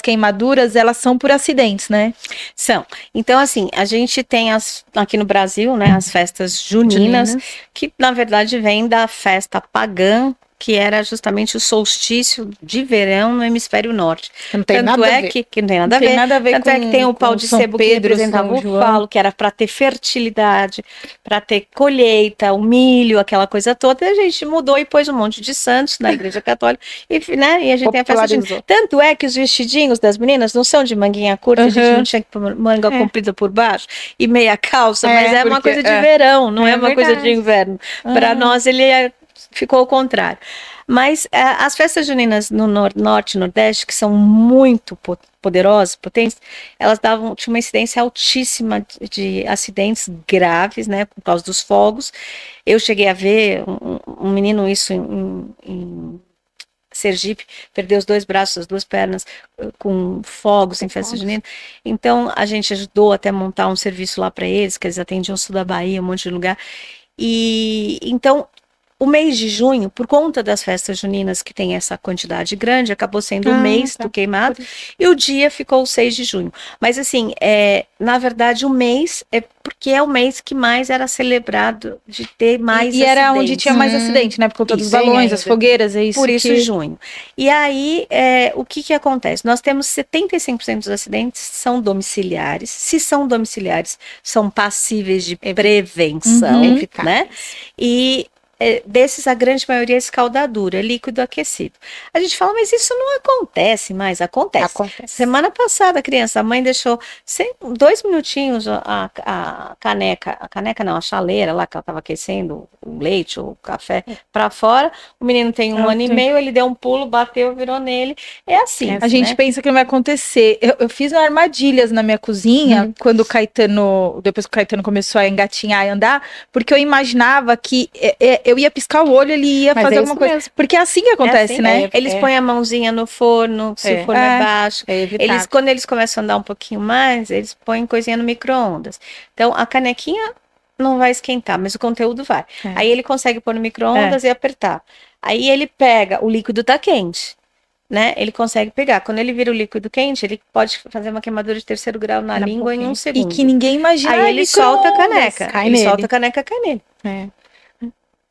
queimaduras, elas são por acidentes, né? São. Então, assim, a gente tem aqui no Brasil, né, as festas juninas, que na verdade vem da festa pagã, que era justamente o solstício de verão no hemisfério norte. Não tem nada a ver. Que não tem nada a ver. Tanto é que tem o pau de sebo que representava o falo, que era para ter fertilidade, para ter colheita, o milho, aquela coisa toda. E a gente mudou e pôs um monte de santos na Igreja Católica. E a gente tem a festa junina. Tanto é que os vestidinhos das meninas não são de manguinha curta, a gente não tinha que pôr manga comprida por baixo e meia calça, mas é uma coisa de verão, não é uma coisa de inverno. Para nós ficou ao contrário. Mas as festas juninas no norte e nordeste, que são muito poderosas, potentes, elas tinham uma incidência altíssima de acidentes graves, né, por causa dos fogos. Eu cheguei a ver um menino isso em Sergipe, perdeu os 2 braços, as 2 pernas com fogos em festa junina. Então a gente ajudou até a montar um serviço lá para eles, que eles atendiam o sul da Bahia, um monte de lugar. E então o mês de junho, por conta das festas juninas que tem essa quantidade grande, acabou sendo o mês do queimado, e o dia ficou o 6 de junho. Mas assim, na verdade o mês é porque é o mês que mais era celebrado de ter mais acidentes. E era onde tinha mais acidente, né? Por conta dos balões, as fogueiras, é isso. Por isso junho. E aí, o que acontece? Nós temos 75% dos acidentes são domiciliares. Se são domiciliares, são passíveis de prevenção, né? E desses a grande maioria é escaldadura, é líquido aquecido. A gente fala, mas isso não acontece mais, acontece. Semana passada, a mãe deixou 2 minutinhos a caneca não, a chaleira lá que ela estava aquecendo, o leite, o café para fora. O menino tem 1 ano e meio, ele deu um pulo, bateu, virou nele. É assim. A gente pensa que não vai acontecer. Eu fiz armadilhas na minha cozinha quando depois que o Caetano começou a engatinhar e andar, porque eu imaginava que eu ia piscar o olho, ele ia fazer alguma coisa. Mesmo. Porque é assim que acontece, assim, né? Eles põem a mãozinha no forno, se o forno é baixo. Quando eles começam a andar um pouquinho mais, eles põem coisinha no micro-ondas. Então, a canequinha não vai esquentar, mas o conteúdo vai. Aí ele consegue pôr no micro-ondas e apertar. Aí ele pega, o líquido tá quente, né? Ele consegue pegar. Quando ele vira o líquido quente, ele pode fazer uma queimadura de 3º grau na língua em 1 segundo. E que ninguém imagina. Aí ele solta a caneca. Cai nele.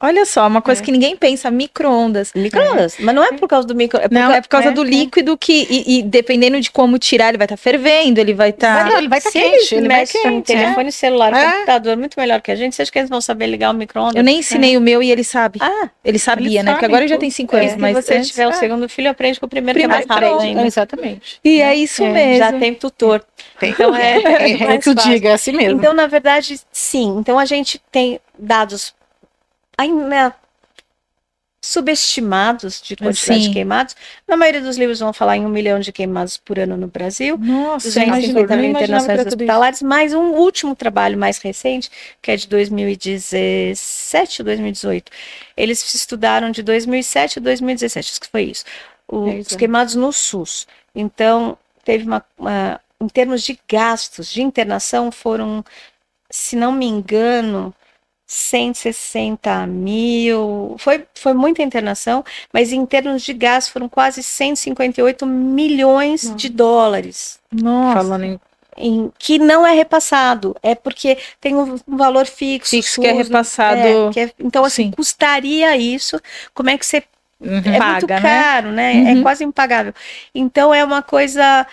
Olha só, uma coisa que ninguém pensa, micro-ondas. Micro-ondas, mas não é por causa do é por causa do líquido que, e dependendo de como tirar, ele vai estar fervendo, ele vai estar... ele vai estar quente, ele vai quente. Telefone celular, computador, muito melhor que a gente. Você acha que eles vão saber ligar o micro-ondas? Eu nem ensinei o meu e ele sabe. Ele sabia, né? Porque agora ele já tem 5 anos. Mas se você tiver o segundo filho, aprende com o primeiro que é mais rápido ainda. Exatamente. E é isso mesmo. Já tem tutor. Então é que tu diga, é assim mesmo. Então, na verdade, sim. Então, a gente tem dados ainda subestimados de quantidade de queimados. Na maioria dos livros vão falar em 1 milhão de queimados por ano no Brasil. Nossa, 250 mil internações hospitalares. Mas um último trabalho mais recente, que é de 2017 ou 2018. Eles estudaram de 2007 a 2017, acho que foi isso. Os queimados no SUS. Então, teve em termos de gastos de internação, foram, se não me engano, 160 mil, foi muita internação, mas em termos de gasto foram quase 158 milhões de dólares. Nossa. Falando que não é repassado, é porque tem um valor fixo que é repassado. Então, assim, custaria isso, como é que você... paga, muito caro, né? É quase impagável. Então, é uma coisa...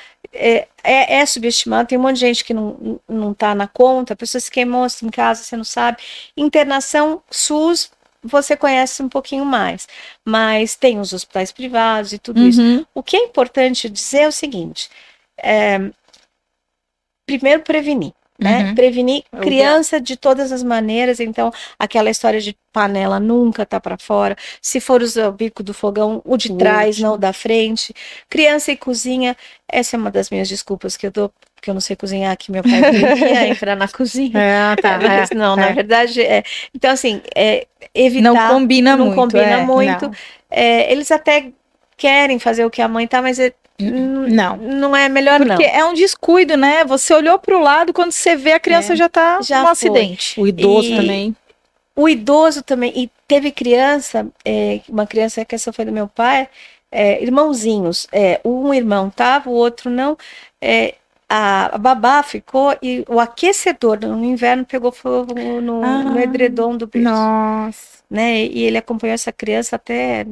É subestimado, tem um monte de gente que não tá na conta, a pessoa se queimou em casa, você não sabe. Internação SUS, você conhece um pouquinho mais, mas tem os hospitais privados e tudo isso. O que é importante dizer é o seguinte, primeiro prevenir. Né? Prevenir criança de todas as maneiras, então aquela história de panela nunca tá para fora, se for usar o bico do fogão, o de trás, não o da frente. Criança e cozinha, essa é uma das minhas desculpas que eu dou, porque eu não sei cozinhar, que meu pai queria entrar na cozinha. Na verdade, então assim, evitar, não combina muito. Eles até querem fazer o que a mãe tá, mas não é melhor porque é um descuido, né? Você olhou para o lado, quando você vê a criança já tá no acidente. O idoso também. O idoso também. E teve criança, uma criança que essa foi do meu pai, irmãozinhos. Um irmão tava, o outro não. A babá ficou e o aquecedor no inverno pegou fogo no edredom do berço. Nossa. Né? E ele acompanhou essa criança até...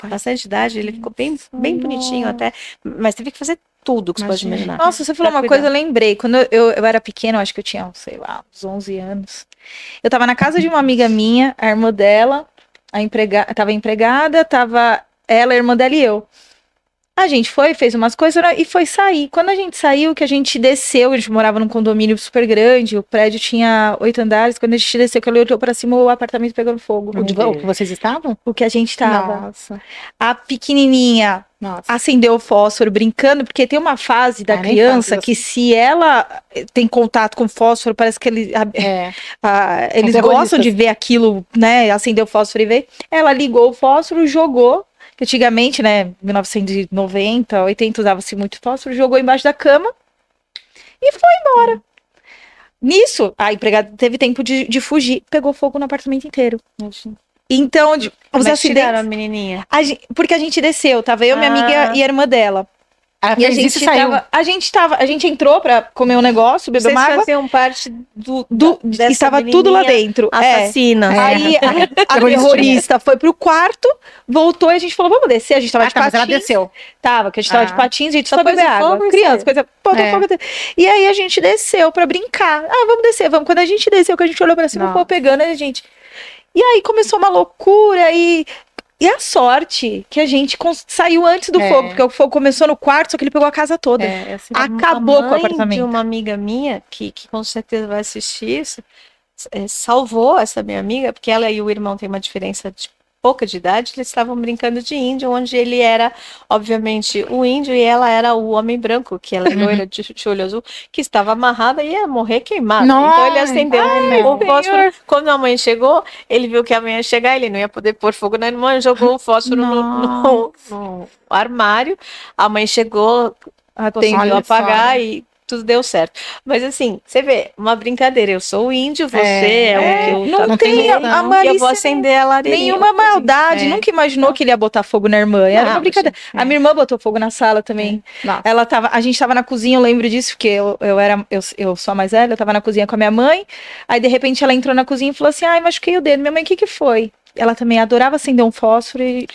bastante idade, ele ficou bem bonitinho até, mas teve que fazer tudo que você pode imaginar. Nossa, você falou uma coisa, eu lembrei, quando eu era pequena, eu acho que eu tinha, sei lá, uns 11 anos, eu tava na casa de uma amiga minha, a irmã dela, tava empregada, tava ela, a irmã dela e eu. A gente fez umas coisas e foi sair. Quando a gente saiu, que a gente desceu, a gente morava num condomínio super grande, o prédio tinha 8 andares, quando a gente desceu, que ela olhou pra cima, o apartamento pegando fogo. O que vocês estavam? O que a gente tava. Nossa. A pequenininha acendeu o fósforo brincando, porque tem uma fase da criança que se ela tem contato com fósforo, parece que eles gostam de ver aquilo, né, acender o fósforo e ver. Ela ligou o fósforo, jogou, que antigamente, né, 1990, 80, usava-se muito fósforo, jogou embaixo da cama e foi embora. Nisso, a empregada teve tempo de fugir, pegou fogo no apartamento inteiro. Então, os acidentes... a menininha? Porque a gente desceu, tava eu, minha amiga e a irmã dela. E a gente entrou pra comer um negócio, beber uma água. Vocês faziam parte estava tudo lá dentro. Assassina. Aí a terrorista foi pro quarto, voltou e a gente falou, vamos descer. A gente tava de patins. Mas ela desceu. Tava, que a gente tava de patins, a gente só beber água. Criança, coisa... fogo. E aí a gente desceu pra brincar. Vamos descer, vamos. Quando a gente desceu, que a gente olhou pra cima, foi pegando, a gente... E aí começou uma loucura e a sorte que a gente saiu antes do fogo, porque o fogo começou no quarto, só que ele pegou a casa toda. Assim, Acabou com o a mãe apartamento. de uma amiga minha, que com certeza vai assistir isso, salvou essa minha amiga, porque ela e o irmão têm uma diferença de pouca de idade, eles estavam brincando de índio, onde ele era, obviamente, o índio e ela era o homem branco, que ela é loira de olho azul, que estava amarrada e ia morrer queimada. Então ele acendeu o fósforo. Quando a mãe chegou, ele viu que a mãe ia chegar, ele não ia poder pôr fogo na irmã, jogou o fósforo no armário. A mãe chegou, conseguiu apagar e tudo deu certo. Mas assim, você vê, uma brincadeira. Eu sou o índio, você é o que eu não tem a Marisa, eu vou acender a lareirinha. Nenhuma maldade. Nunca imaginou que ele ia botar fogo na irmã. Era uma brincadeira. A minha irmã botou fogo na sala também. Ela a gente tava na cozinha, eu lembro disso, porque eu sou a mais velha, eu tava na cozinha com a minha mãe. Aí, de repente, ela entrou na cozinha e falou assim: ai, machuquei o dedo. Minha mãe, o que foi? Ela também adorava acender um fósforo. E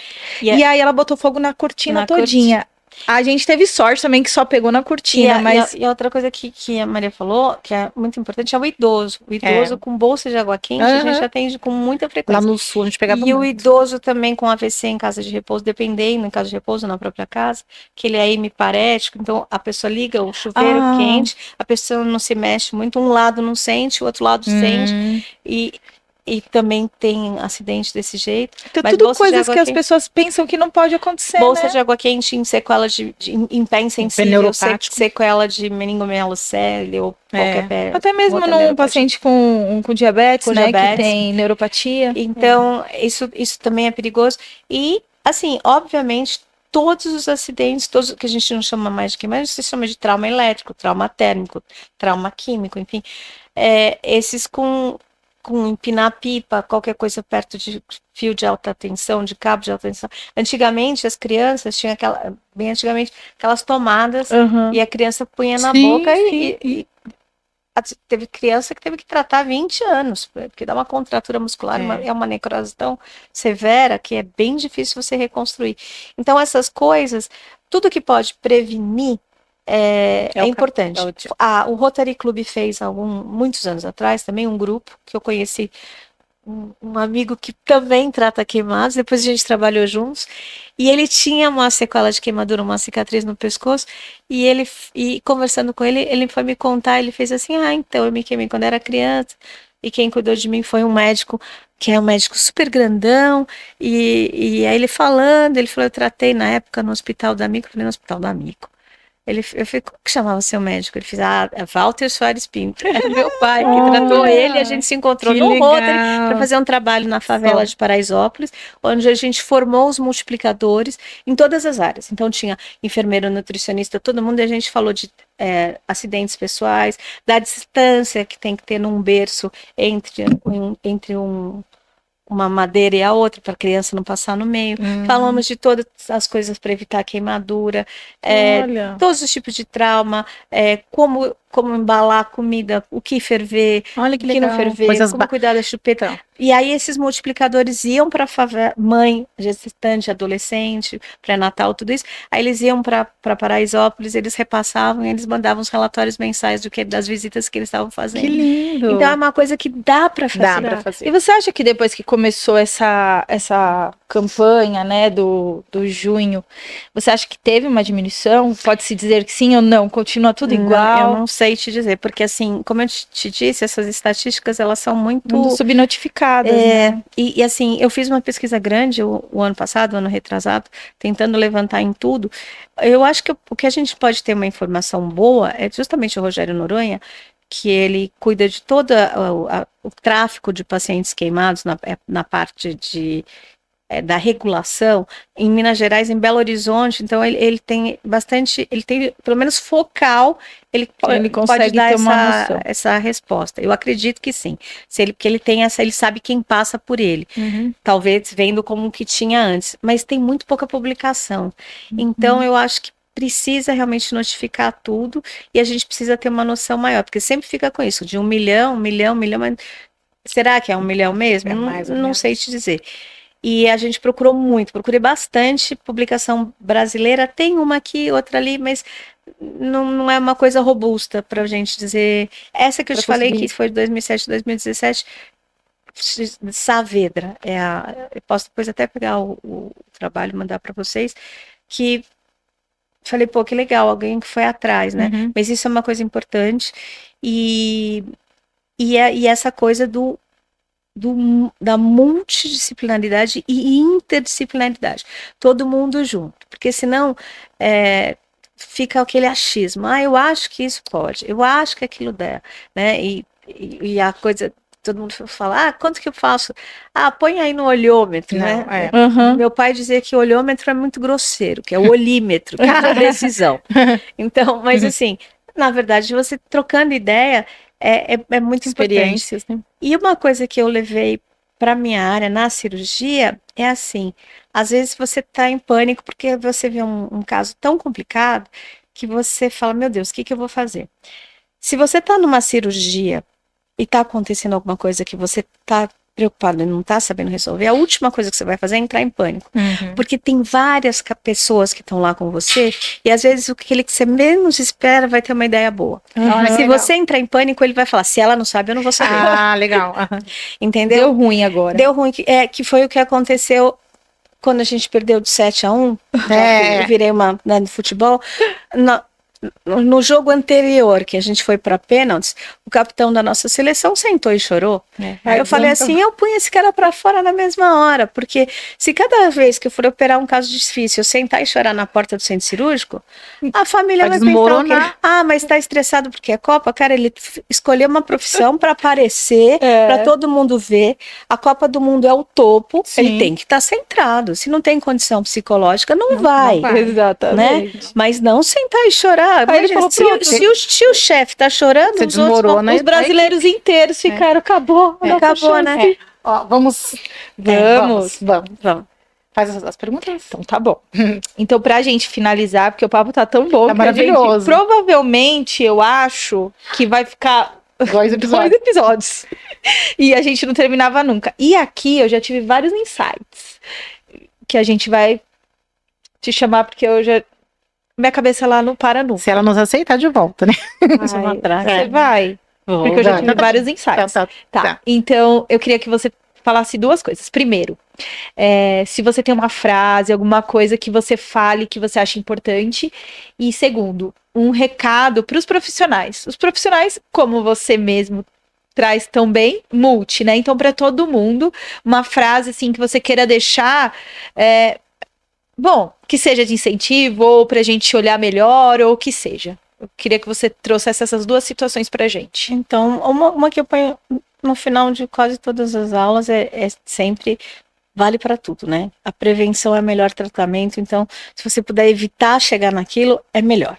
aí ela botou fogo na cortina todinha. A gente teve sorte também que só pegou na cortina, mas... E a outra coisa que a Maria falou, que é muito importante, é o idoso. O idoso com bolsa de água quente, a gente atende com muita frequência. Lá no sul a gente pegava muito. O idoso também com AVC em casa de repouso, dependendo, em casa de repouso, na própria casa, que ele é hemiparético, então a pessoa liga o chuveiro quente, a pessoa não se mexe muito, um lado não sente, o outro lado sente, e também tem acidente desse jeito. Então, tudo coisas que as pessoas pensam que não pode acontecer, bolsa de água quente em sequela em pé insensível, sequela de meningomielocele ou qualquer pé. Até mesmo num paciente com diabetes, né, que tem neuropatia. Então, isso também é perigoso. E, assim, obviamente, todos os acidentes, todos que a gente não chama mais de queimado, a gente chama de trauma elétrico, trauma térmico, trauma químico, enfim. Esses com empinar pipa, qualquer coisa perto de fio de alta tensão, de cabo de alta tensão. Antigamente, as crianças tinham bem antigamente, aquelas tomadas e a criança punha na boca e teve criança que teve que tratar 20 anos, porque dá uma contratura muscular, é uma necrose tão severa que é bem difícil você reconstruir. Então, essas coisas, tudo que pode prevenir é importante. O Rotary Club fez muitos anos atrás também um grupo que eu conheci, um amigo que também trata queimados, depois a gente trabalhou juntos, e ele tinha uma sequela de queimadura, uma cicatriz no pescoço, e conversando com ele, ele foi me contar, ele fez assim, então eu me queimei quando era criança, e quem cuidou de mim foi um médico, que é um médico super grandão, e aí ele falou, eu tratei na época no Hospital do Amigo, eu falei, no Hospital do Amigo. Eu falei, como que chamava o seu médico? Ele fez, Walter Soares Pinto. Era meu pai que tratou ele, a gente se encontrou no Rotary para fazer um trabalho na favela de Paraisópolis, onde a gente formou os multiplicadores em todas as áreas. Então tinha enfermeiro, nutricionista, todo mundo, e a gente falou de acidentes pessoais, da distância que tem que ter num berço entre uma madeira e a outra, para a criança não passar no meio. Falamos de todas as coisas para evitar queimadura, todos os tipos de trauma, como embalar a comida, o que ferver, o que não ferver, como cuidar da chupeta. E aí esses multiplicadores iam para mãe, gestante, adolescente, pré-natal, tudo isso. Aí eles iam para Paraisópolis, eles repassavam e eles mandavam os relatórios mensais das visitas que eles estavam fazendo. Que lindo! Então é uma coisa que dá para fazer. E você acha que depois que começou essa campanha, né, do junho, você acha que teve uma diminuição? Pode-se dizer que sim ou não? Continua tudo igual? Eu não sei te dizer, porque assim, como eu te disse, essas estatísticas, elas são muito subnotificadas, né? E assim, eu fiz uma pesquisa grande o ano passado, o ano retrasado, tentando levantar em tudo. Eu acho que o que a gente pode ter uma informação boa é justamente o Rogério Noronha, que ele cuida de todo o tráfico de pacientes queimados na parte da regulação, em Minas Gerais, em Belo Horizonte, então ele tem bastante, ele tem pelo menos focal, ele pode dar essa resposta. Eu acredito que sim, porque ele tem ele sabe quem passa por ele, talvez vendo como que tinha antes, mas tem muito pouca publicação, então eu acho que precisa realmente notificar tudo e a gente precisa ter uma noção maior, porque sempre fica com isso, de 1 milhão, mas será que é 1 milhão mesmo? Não sei te dizer. E a gente procurei bastante publicação brasileira, tem uma aqui, outra ali, mas não é uma coisa robusta para a gente dizer. Essa que eu te falei, que foi de 2007, 2017, Saavedra, eu posso depois até pegar o trabalho e mandar para vocês, que falei, pô, que legal, alguém que foi atrás, né? Uhum. Mas isso é uma coisa importante, e essa coisa da multidisciplinaridade e interdisciplinaridade, todo mundo junto, porque senão fica aquele achismo, eu acho que isso pode, eu acho que aquilo der, né? E a coisa, todo mundo fala, quanto que eu faço? Põe aí no olhômetro, né? Uhum. Meu pai dizia que o olhômetro é muito grosseiro, que é o olímetro, que é a decisão. Então, mas assim, na verdade, você trocando ideia é muito Experiências, importante. né? E uma coisa que eu levei para minha área na cirurgia é assim, às vezes você está em pânico porque você vê um caso tão complicado que você fala, meu Deus, o que eu vou fazer? Se você está numa cirurgia e está acontecendo alguma coisa que você está preocupado e não está sabendo resolver, a última coisa que você vai fazer é entrar em pânico. Uhum. Porque tem várias pessoas que estão lá com você e às vezes aquele que você menos espera vai ter uma ideia boa. Olha, Se legal. você entrar em pânico, ele vai falar, se ela não sabe, eu não vou saber. Legal. Uhum. Entendeu? Deu ruim agora. Deu ruim, que foi o que aconteceu quando a gente perdeu de 7-1, eu virei no futebol. No jogo anterior, que a gente foi para pênaltis, o capitão da nossa seleção sentou e chorou. Aí eu falei assim, eu punho esse cara para fora na mesma hora, porque se cada vez que eu for operar um caso difícil, eu sentar e chorar na porta do centro cirúrgico, a família vai pensar o quê? Mas tá estressado porque é Copa? Cara, ele escolheu uma profissão para aparecer, para todo mundo ver. A Copa do Mundo é o topo, Sim. ele tem que estar centrado. Se não tem condição psicológica, não vai. Exatamente. Né? Mas não sentar e chorar. Aí ele falou, se o chefe tá chorando, Você os outros desmorona, os brasileiros inteiros ficaram, acabou. Acabou, né? Ó, vamos. Vamos. Faz as perguntas? Então tá bom. Então, pra gente finalizar, porque o papo tá tão bom, Tá que a gente, maravilhoso. provavelmente, eu acho que vai ficar 2 episódios. 2 episódios. E a gente não terminava nunca. E aqui eu já tive vários insights que a gente vai te chamar, porque eu já... Minha cabeça lá não para nunca. Se ela nos aceitar de volta, né? Você vai. Porque eu já tive vários insights. Tá. Então, eu queria que você falasse 2 coisas. Primeiro, se você tem uma frase, alguma coisa que você fale, que você acha importante. E segundo, um recado para os profissionais. Os profissionais, como você mesmo traz tão bem, multi, né? Então, para todo mundo, uma frase assim que você queira deixar... Bom, que seja de incentivo, ou pra gente olhar melhor, ou o que seja. Eu queria que você trouxesse essas 2 situações pra gente. Então, uma que eu ponho no final de quase todas as aulas é sempre, vale para tudo, né? A prevenção é o melhor tratamento, então, se você puder evitar chegar naquilo, é melhor.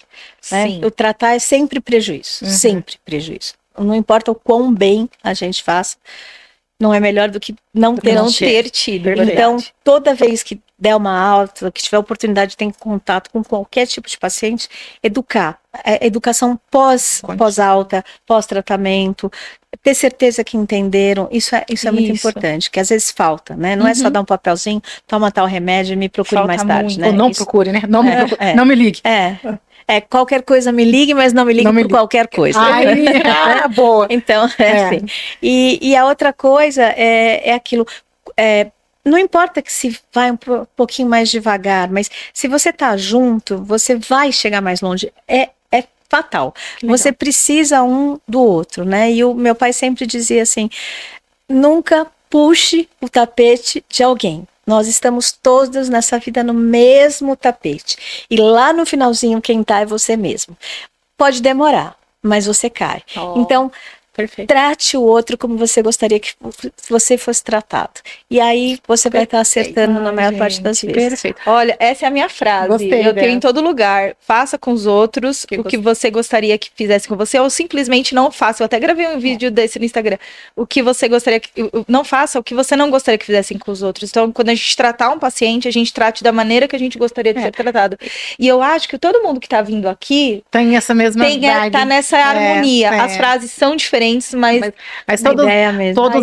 Né? Sim. O tratar é sempre prejuízo, sempre prejuízo. Não importa o quão bem a gente faça, não é melhor do que não ter tido. Então, toda vez que der uma alta, que tiver oportunidade de ter contato com qualquer tipo de paciente, educar. Educação pós-alta, pós-tratamento, ter certeza que entenderam, isso é muito importante, que às vezes falta, né? Não é só dar um papelzinho, toma tal remédio e me procure Falta mais tarde, muito. né? Ou não procure, né? Não me procure, não me ligue. Qualquer coisa me ligue, mas não me ligue por qualquer coisa. Boa. Então, assim. E a outra coisa é aquilo... não importa que se vai um pouquinho mais devagar, mas se você tá junto, você vai chegar mais longe. É fatal. Você precisa um do outro, né? E o meu pai sempre dizia assim, nunca puxe o tapete de alguém. Nós estamos todos nessa vida no mesmo tapete. E lá no finalzinho, quem tá é você mesmo. Pode demorar, mas você cai. Então, trate o outro como você gostaria que você fosse tratado. E aí você vai estar acertando na maior parte das vezes. Perfeito. Olha, essa é a minha frase. Gostei eu dela. tenho em todo lugar. Faça com os outros o que você gostaria que fizesse com você, ou simplesmente não faça. Eu até gravei um vídeo desse no Instagram. O que você gostaria que... Não faça o que você não gostaria que fizessem com os outros. Então, quando a gente tratar um paciente, a gente trate da maneira que a gente gostaria de ser tratado. E eu acho que todo mundo que tá vindo aqui... Tem essa mesma vibe. Tá nessa harmonia. As frases são diferentes, mas todos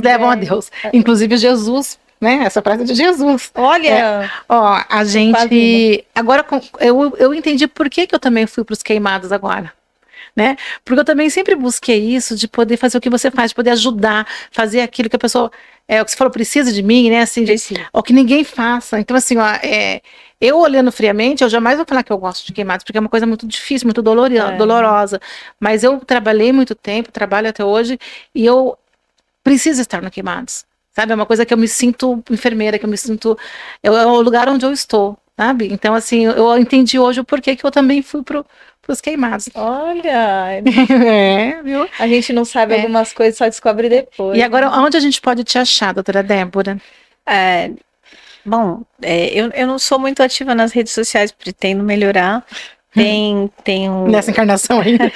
levam a Deus. Inclusive Jesus, né? Essa frase é de Jesus. Olha! A gente... Agora, eu entendi por que eu também fui para os queimados agora. né? Porque eu também sempre busquei isso, de poder fazer o que você faz, de poder ajudar, fazer aquilo que a pessoa, o que você falou, precisa de mim, né? Assim, o que ninguém faça. Então, assim, ó, eu olhando friamente, eu jamais vou falar que eu gosto de queimados, porque é uma coisa muito difícil, muito dolorosa. Mas eu trabalhei muito tempo, trabalho até hoje, e eu preciso estar no queimados. Sabe, é uma coisa que eu me sinto enfermeira, que eu me sinto... é o lugar onde eu estou, sabe? Então, assim, eu entendi hoje o porquê que eu também fui pros queimados. Olha, Viu? a gente não sabe algumas coisas, só descobre depois. E agora, onde a gente pode te achar, doutora Débora? Bom, eu não sou muito ativa nas redes sociais, pretendo melhorar. Tem um... Nessa encarnação ainda.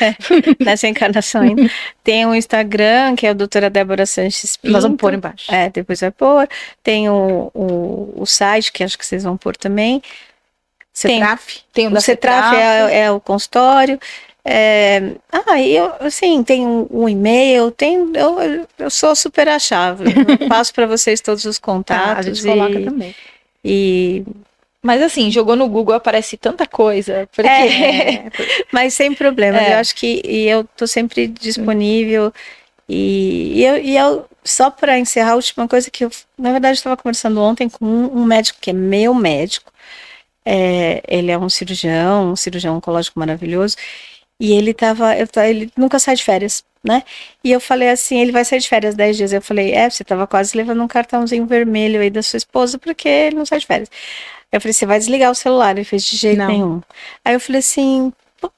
Nessa encarnação ainda. Tem um Instagram, que é o doutora Débora Sanches Pinto. Nós vamos pôr embaixo. Depois vai pôr. Tem o site, que acho que vocês vão pôr também. CETRAF. Tem O CETRAF é o consultório. Assim, tem um e-mail, eu sou super achável. Eu passo para vocês todos os contatos. A gente coloca também. Mas assim, jogou no Google, aparece tanta coisa. Mas sem problemas. Eu acho que eu tô sempre disponível. E eu só para encerrar, a última coisa que eu, na verdade, estava conversando ontem com um médico que é meu médico. Ele é um cirurgião oncológico maravilhoso. E ele nunca sai de férias, né? E eu falei assim, ele vai sair de férias 10 dias. Eu falei, você tava quase levando um cartãozinho vermelho aí da sua esposa, porque ele não sai de férias. Eu falei, você vai desligar o celular? Ele fez de jeito nenhum. Aí eu falei assim,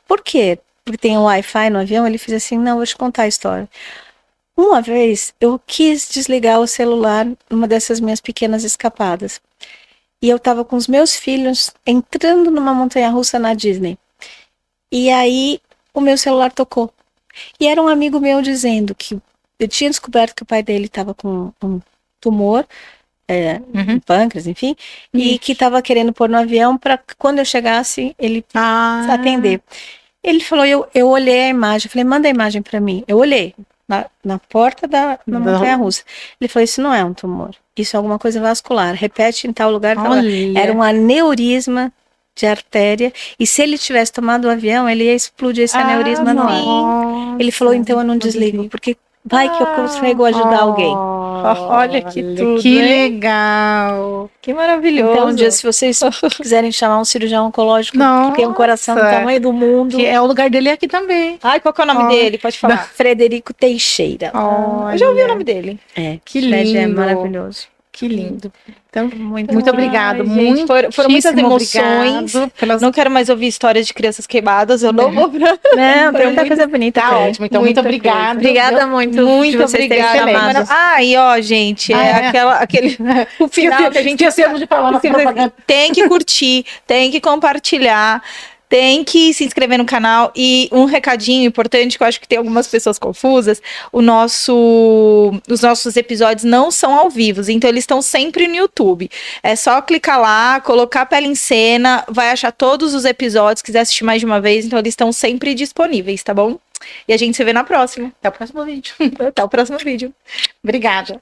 por quê? Porque tem um Wi-Fi no avião? Ele fez assim, não, vou te contar a história. Uma vez, eu quis desligar o celular numa dessas minhas pequenas escapadas. E eu tava com os meus filhos entrando numa montanha-russa na Disney. E aí, o meu celular tocou. E era um amigo meu dizendo que eu tinha descoberto que o pai dele estava com um tumor, um pâncreas, enfim, e que estava querendo pôr no avião para quando eu chegasse, ele atender. Ele falou, eu olhei a imagem, falei, manda a imagem para mim. Eu olhei na porta da montanha-russa. Ele falou, isso não é um tumor, isso é alguma coisa vascular. Repete em tal lugar. Era um aneurisma de artéria, e se ele tivesse tomado o avião, ele ia explodir esse aneurisma no ar. Ele falou, então eu não desligo, porque vai que eu consigo ajudar alguém. Olha que tudo, que legal. Que maravilhoso. Então, um dia, se vocês quiserem chamar um cirurgião oncológico, que tem um coração do tamanho do mundo. Que o lugar dele é aqui também. Ai, qual que é o nome dele? Pode falar. Frederico Teixeira. Eu já ouvi o nome dele. Que lindo. É maravilhoso. Que lindo. Então, muito obrigado. Gente, foram muitas emoções. Não quero mais ouvir histórias de crianças queimadas. Eu não vou pra... Não, tem muita coisa bonita. Tá ótimo. Então, muito obrigada. Obrigada muito. Muito obrigada. E ó, gente, aquele o final que a gente esquecemos de falar na propaganda. Tem que curtir, tem que compartilhar. Tem que se inscrever no canal. E um recadinho importante, que eu acho que tem algumas pessoas confusas, os nossos episódios não são ao vivo, então eles estão sempre no YouTube. É só clicar lá, colocar a Pele em Cena, vai achar todos os episódios, se quiser assistir mais de uma vez, então eles estão sempre disponíveis, tá bom? E a gente se vê na próxima. Até o próximo vídeo. Até o próximo vídeo. Obrigada.